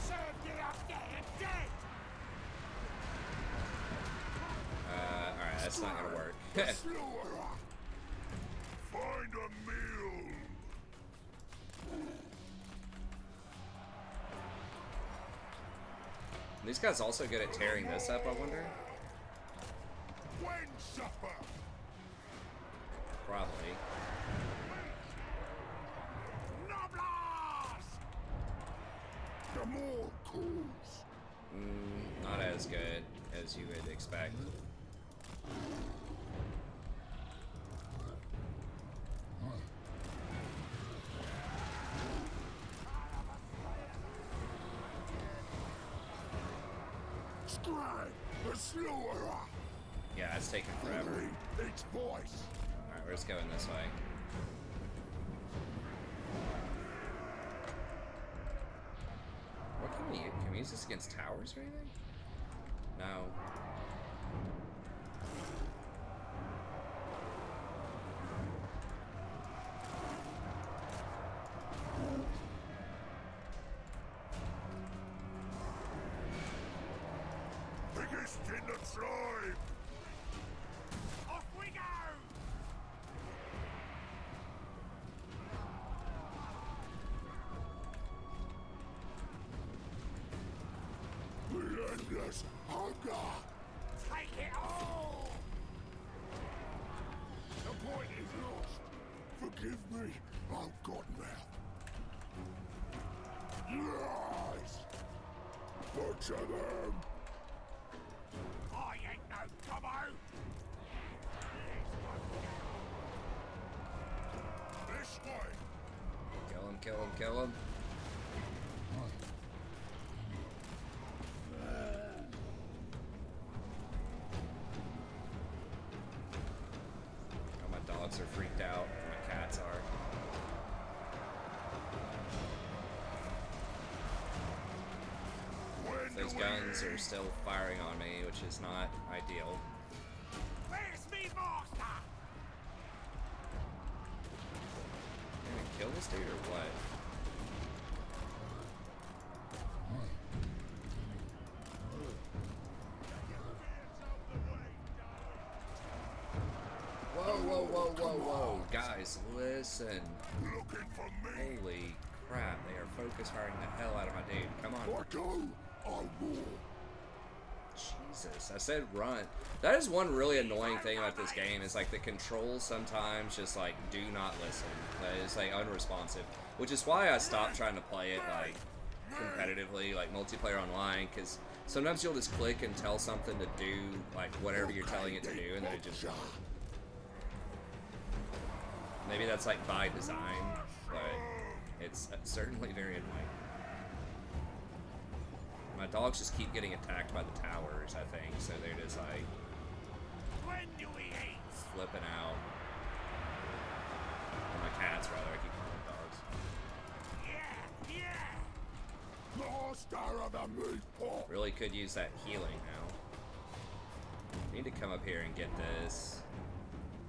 Speaker 3: Serve you up there dead!
Speaker 1: Alright, that's not gonna work.
Speaker 2: Slaughter! Find a meal!
Speaker 1: These guys also good at tearing this up, I wonder?
Speaker 2: When supper!
Speaker 1: Probably.
Speaker 3: Noblars!
Speaker 2: The more calls!
Speaker 1: Not as good as you would expect.
Speaker 2: Skrag, the slaughterer!
Speaker 1: Yeah, it's taking forever.
Speaker 2: Only its voice!
Speaker 1: Alright, we're just going this way. use this against towers or anything? No.
Speaker 2: Biggest in the tribe!
Speaker 3: Off we go!
Speaker 2: Relentless hunger!
Speaker 3: Take it all!
Speaker 2: The point is lost. Forgive me, oh Godmouth. Yes! Butcher them!
Speaker 3: I ain't no gobbo!
Speaker 2: This way!
Speaker 1: Kill him, kill him, kill him. Oh, my dogs are freaked out. My cats are.
Speaker 2: When
Speaker 1: Those guns are still firing on me, which is not ideal.
Speaker 3: Where's me master?
Speaker 1: You gonna kill this dude or what? Whoa, whoa, whoa, whoa, whoa. Guys, listen.
Speaker 2: looking for me?
Speaker 1: Holy crap, they are focus firing the hell out of my dude. Come on.
Speaker 2: I go, I roar.
Speaker 1: Jesus, I said run. That is one really annoying thing about this game, is like the controls sometimes just like do not listen. That is like unresponsive. Which is why I stopped trying to play it like competitively, like multiplayer online, because sometimes you'll just click and tell something to do like whatever you're telling it to do, and then it just won't. Maybe that's like by design, but it's certainly very annoying. My dogs just keep getting attacked by the towers, I think, so they're just like
Speaker 3: When do we eat?
Speaker 1: flipping out. Or my cats, rather. I keep calling them dogs.
Speaker 3: Yeah, yeah!
Speaker 2: Master of the meat pot.
Speaker 1: Really could use that healing now. Need to come up here and get this.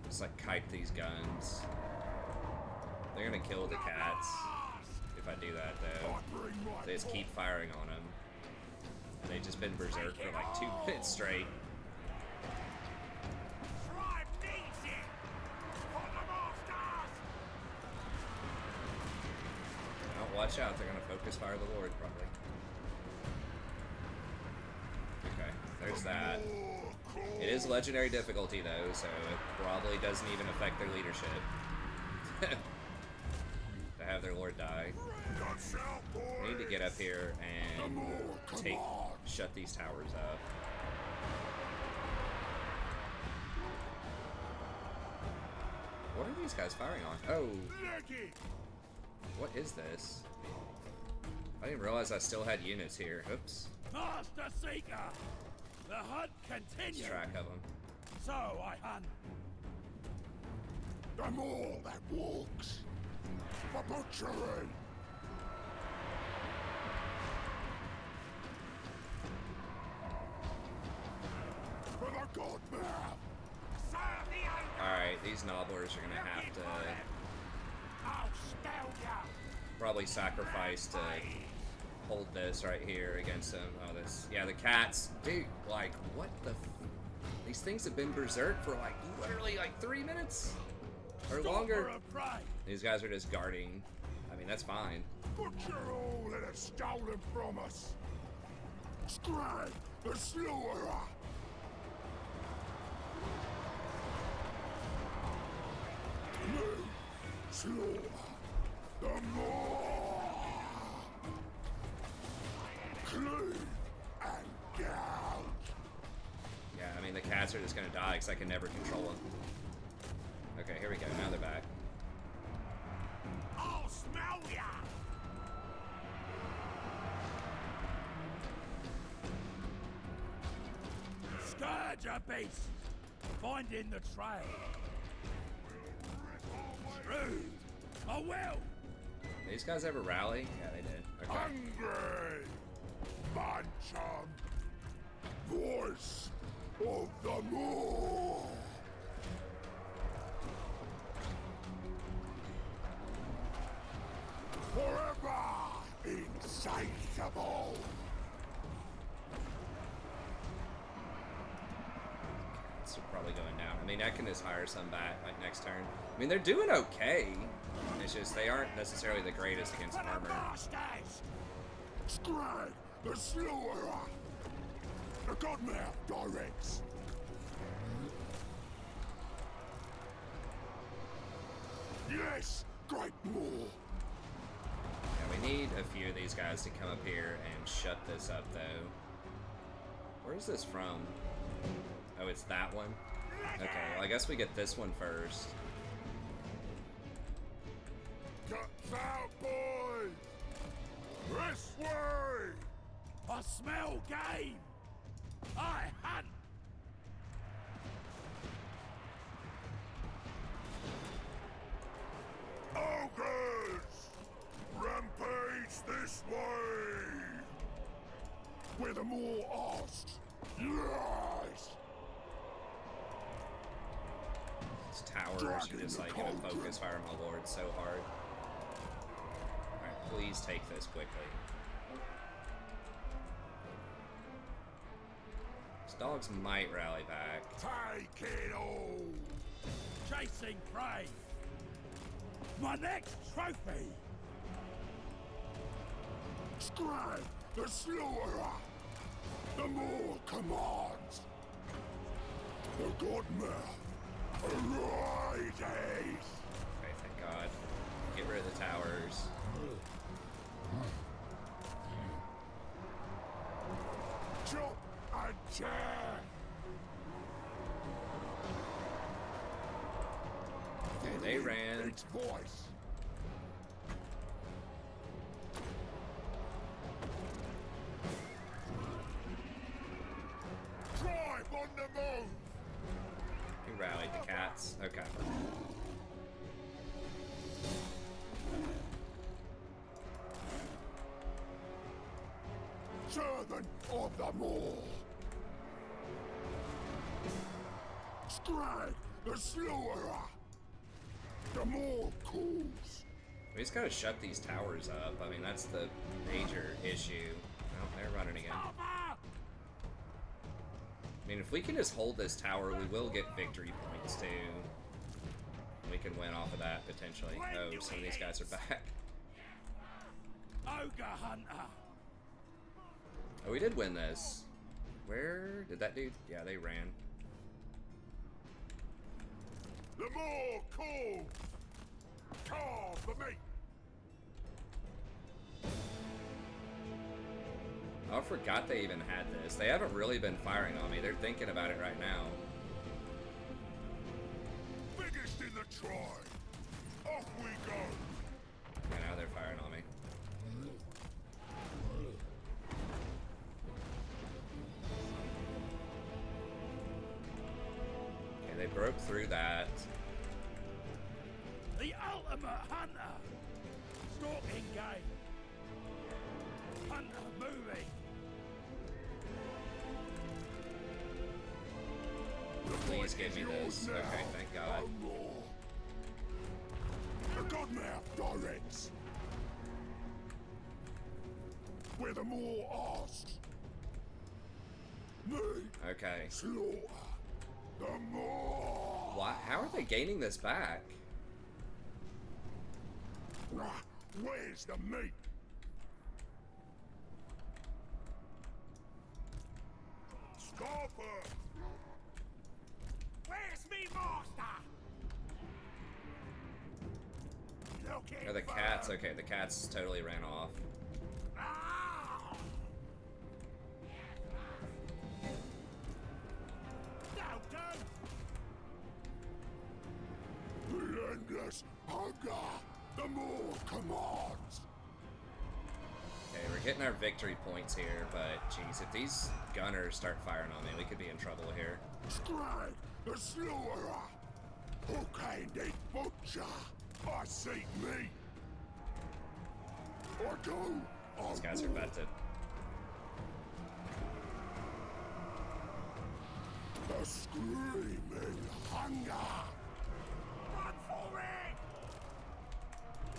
Speaker 1: Just like kite these guns. They're gonna kill the cats if I do that, though. They just keep firing on them. And they've just been berserk for like 2 minutes straight.
Speaker 3: Tribe needs it! For the masters!
Speaker 1: Oh, watch out, they're gonna focus fire the Lord, probably. Okay, there's that. It is legendary difficulty, though, so it probably doesn't even affect their leadership. To have their Lord die. I need to get up here and shut these towers up. What are these guys firing on? Oh, what is this? I didn't realize I still had units here. Oops.
Speaker 3: Master Seeker! The hunt continues!
Speaker 1: Lost track of them.
Speaker 3: So I hunt.
Speaker 2: I'm all that walks. For butchery. For the Godmouth.
Speaker 3: Serve the ogre!
Speaker 1: Alright, these nobblers are gonna have to
Speaker 3: I'll spell ya!
Speaker 1: probably sacrifice to hold this right here against them. Oh, this. Yeah, the cats. Dude, like, what the. These things have been berserk for like literally like 3 minutes or longer. These guys are just guarding. I mean, that's fine.
Speaker 2: Butcher all that have stolen from us. Skrag, the slaughterer. You slaughter the more. Cleave and gouge.
Speaker 1: Yeah, I mean, the cats are just gonna die because I can never control them. Okay, here we go. Now they're back.
Speaker 3: I'll smell ya! Scourge a beast! Finding the trail. Rude! I will!
Speaker 1: These guys ever rally? Yeah, they did. Okay.
Speaker 2: Hungry. My the more. Forever insatiable.
Speaker 1: So probably going down. I mean, I can just hire some back like next turn. I mean, they're doing okay. It's just they aren't necessarily the greatest against armor.
Speaker 2: Skrag, the Slaughterer. The Godmouth directs. Yes, great Moor.
Speaker 1: Yeah, we need a few of these guys to come up here and shut this up, though. Where's this from? Oh, it's that one? Okay, well, I guess we get this one first.
Speaker 2: Guts out, boys! This way!
Speaker 3: I smell game. I hunt.
Speaker 2: Ogres! Rampage this way! Where the more asked. Yes!
Speaker 1: These towers are just like gonna focus fire my lord so hard. Alright, please take this quickly. These dogs might rally back.
Speaker 2: Take it all!
Speaker 3: Chasing prey. My next trophy.
Speaker 2: Skrag, the Slaughterer! The more commands! The Godmouth arises!
Speaker 1: Okay, thank God. Get rid of the towers.
Speaker 2: Chop and tear!
Speaker 1: Okay, they ran.
Speaker 2: Its voice! Drive on the move!
Speaker 1: You rallied the cats. Okay.
Speaker 2: Servant of the Moor! Skrag, the Slaughterer! The Moor calls!
Speaker 1: We just gotta shut these towers up. I mean, that's the major issue. Oh, they're running again. I mean, if we can just hold this tower, we will get victory points, too. We can win off of that, potentially. Oh, some of these guys are back.
Speaker 3: Ogre hunter.
Speaker 1: Oh, we did win this. Where did that dude? Yeah, they ran.
Speaker 2: The Moor calls! Carve the meat!
Speaker 1: Oh, I forgot they even had this. They haven't really been firing on me. They're thinking about it right now.
Speaker 2: Biggest in the tribe! Off we go!
Speaker 1: Yeah, now they're firing on me. Okay, they broke through that.
Speaker 3: The ultimate hunter. Stalking game. Hunter moving.
Speaker 1: Please give me this. Okay, thank God.
Speaker 2: No more. The Godmouth directs. Where the more asks. Me,
Speaker 1: Okay.
Speaker 2: slaughter. The more.
Speaker 1: Why? How are they gaining this back?
Speaker 2: Where's the meat? Scoffer!
Speaker 3: Where's me master?
Speaker 1: Oh, the cats. Okay, the cats totally ran off.
Speaker 3: Ah! Now do.
Speaker 2: Relentless hunger! The more commands!
Speaker 1: Okay, we're getting our victory points here, but geez, if these gunners start firing on me, we could be in trouble here.
Speaker 2: Skrag, the Slaughterer! Hook-handed butcher! I seek me! I go!
Speaker 1: These guys are vetted.
Speaker 2: The The screaming hunger.
Speaker 3: Run for it!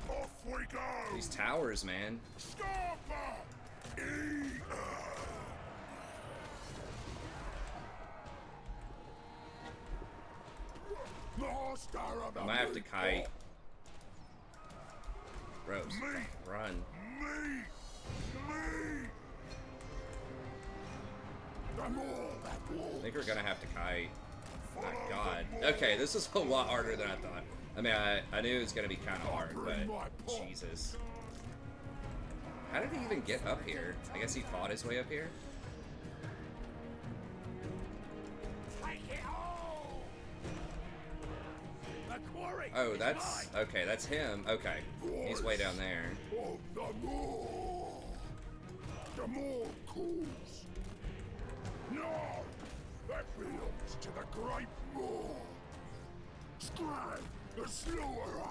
Speaker 2: Off we go.
Speaker 1: These towers, man.
Speaker 2: Scamper. Eat. Master of the
Speaker 1: I might have to
Speaker 2: meat
Speaker 1: kite. Rose,
Speaker 2: Meat.
Speaker 1: run.
Speaker 2: Meat. Meat. The more that
Speaker 1: I
Speaker 2: will.
Speaker 1: think we're gonna have to kite. My God. Okay, this is a lot harder than I thought. I mean, I knew it was gonna be kind of hard, but Jesus. How did he even get up here? I guess he fought his way up here.
Speaker 3: Take it all! The quarry!
Speaker 1: Oh,
Speaker 3: is
Speaker 1: that's
Speaker 3: mine.
Speaker 1: okay. That's him. Okay, he's way down there.
Speaker 2: Of the more. The more cools. No, that belongs to the great Moor. Skrag, the Slaughterer.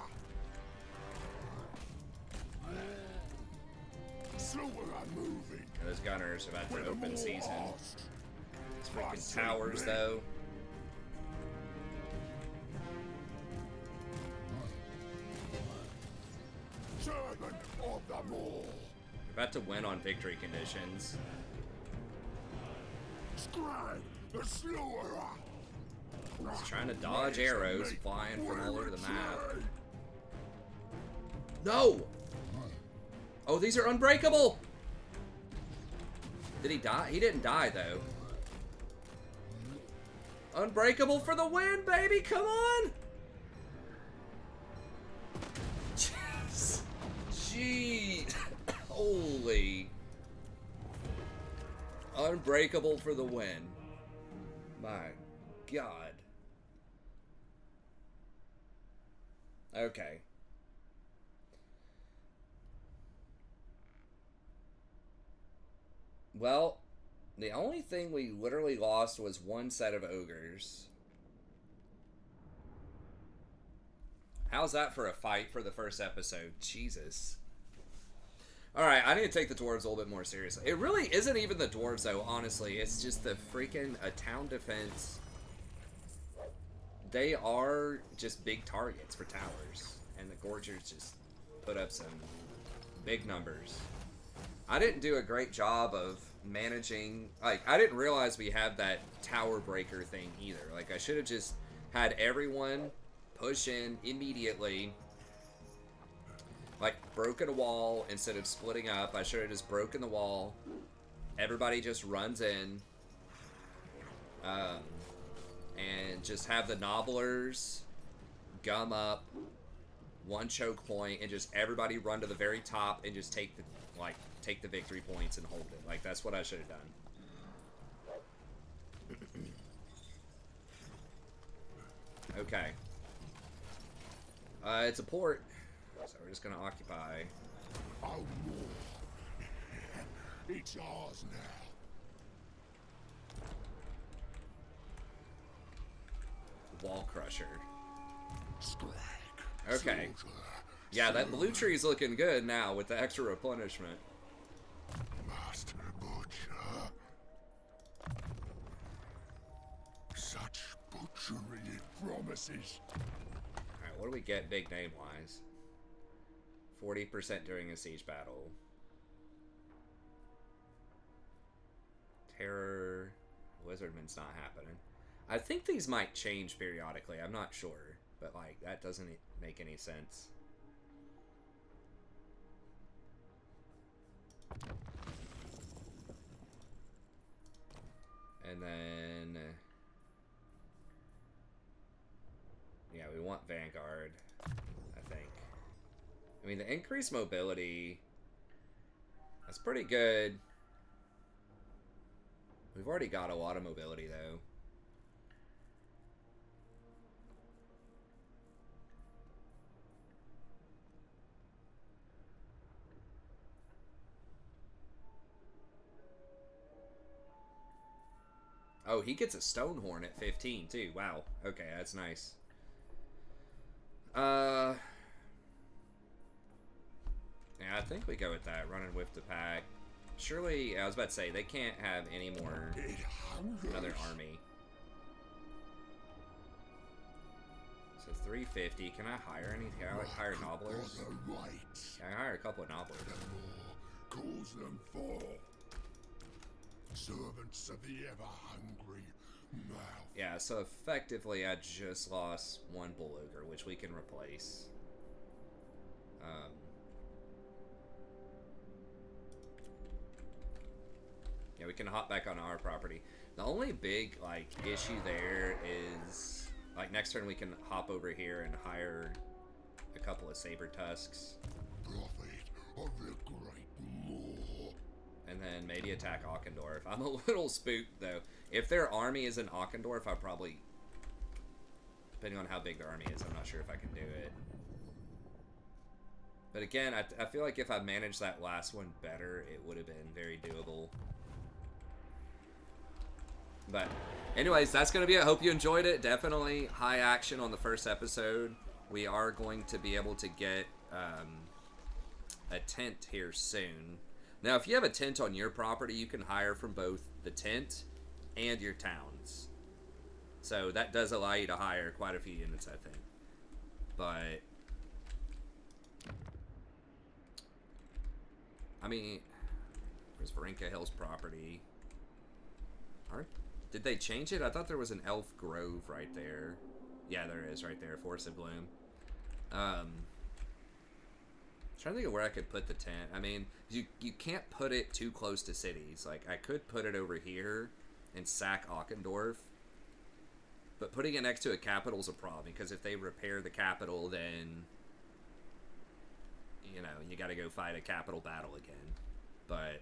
Speaker 2: Slaughterer moving.
Speaker 1: And those gunners are about
Speaker 2: Where
Speaker 1: to
Speaker 2: the
Speaker 1: open
Speaker 2: Moor
Speaker 1: season.
Speaker 2: asked.
Speaker 1: These
Speaker 2: I
Speaker 1: freaking
Speaker 2: see
Speaker 1: towers,
Speaker 2: men.
Speaker 1: though.
Speaker 2: Servant of the Moor.
Speaker 1: About to win on victory conditions.
Speaker 2: Skrag, the Slaughterer.
Speaker 1: He's trying to dodge arrows flying from all over the map. No! Oh, these are unbreakable! Did he die? He didn't die, though. Unbreakable for the win, baby! Come on! Jeez. Gee. Holy. Unbreakable for the win. My God. Okay. Well, the only thing we literally lost was one set of ogres. How's that for a fight for the first episode? Jesus. Alright, I need to take the dwarves a little bit more seriously. It really isn't even the dwarves, though, honestly. It's just the freaking town defense. They are just big targets for towers. And the Gorgers just put up some big numbers. I didn't do a great job of managing... Like, I didn't realize we had that tower breaker thing either. Like, I should have just had everyone push in immediately. Like, broken a wall instead of splitting up. I should have just broken the wall. Everybody just runs in. And just have the nobblers gum up one choke point and just everybody run to the very top and just take the victory points and hold it. Like, that's what I should have done. Okay. It's a port, so we're just gonna occupy.
Speaker 2: Oh, Moor. It's ours now.
Speaker 1: Wall crusher.
Speaker 2: Skrag.
Speaker 1: Okay.
Speaker 2: Slaughterer.
Speaker 1: Yeah, that blue tree's looking good now with the extra replenishment.
Speaker 2: Master Butcher. Such butchery it promises.
Speaker 1: Alright, what do we get big name-wise? 40% during a siege battle. Terror. Wizardman's not happening. I think these might change periodically. I'm not sure. But, like, that doesn't make any sense. And then... yeah, we want Vanguard, I think. I mean, the increased mobility... that's pretty good. We've already got a lot of mobility, though. Oh, he gets a stone horn at 15 too. Wow. Okay, that's nice. Yeah, I think we go with that. Running with the pack. Surely, I was about to say, they can't have any more...
Speaker 2: It hungers.
Speaker 1: another army. So 350. Can I hire anything? Can I like hire nobblers?
Speaker 2: On the right.
Speaker 1: Can I hire a couple of nobblers?
Speaker 2: The more calls them for. Servants of the ever-hungry mouth.
Speaker 1: Yeah, so effectively I just lost one bull ogre, which we can replace. Yeah, we can hop back on our property. The only big, like, issue there is, like, next turn we can hop over here and hire a couple of saber tusks.
Speaker 2: Prophet of the great moor.
Speaker 1: And then maybe attack Ockendorf. I'm a little spooked, though. If their army is in Ockendorf, I probably... Depending on how big their army is, I'm not sure if I can do it. But again, I feel like if I managed that last one better, it would have been very doable. But anyways, that's going to be it. Hope you enjoyed it. Definitely high action on the first episode. We are going to be able to get a tent here soon. Now, if you have a tent on your property, you can hire from both the tent and your towns. So that does allow you to hire quite a few units, I think. But I mean, where's Varenka Hill's property? Did they change it? I thought there was an Elf Grove right there. Yeah, there is right there. Forest of Gloom. Trying to think of where I could put the tent. I mean, you can't put it too close to cities. Like, I could put it over here and sack Ockendorf. But putting it next to a capital is a problem, because if they repair the capital, then, you know, you got to go fight a capital battle again. But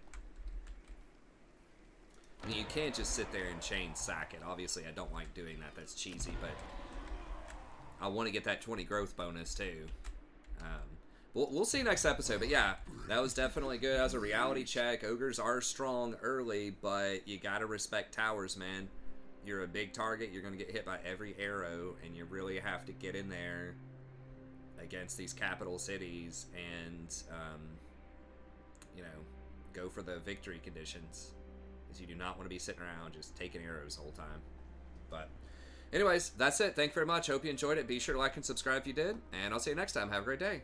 Speaker 1: I mean, you can't just sit there and chain sack it. Obviously, I don't like doing that. That's cheesy, but I want to get that 20 growth bonus too. We'll see next episode. But yeah, that was definitely good. That was a reality check. Ogres are strong early, but you got to respect towers, man. You're a big target. You're going to get hit by every arrow, and you really have to get in there against these capital cities and, you know, go for the victory conditions. Because you do not want to be sitting around just taking arrows the whole time. But anyways, that's it. Thank you very much. Hope you enjoyed it. Be sure to like and subscribe if you did. And I'll see you next time. Have a great day.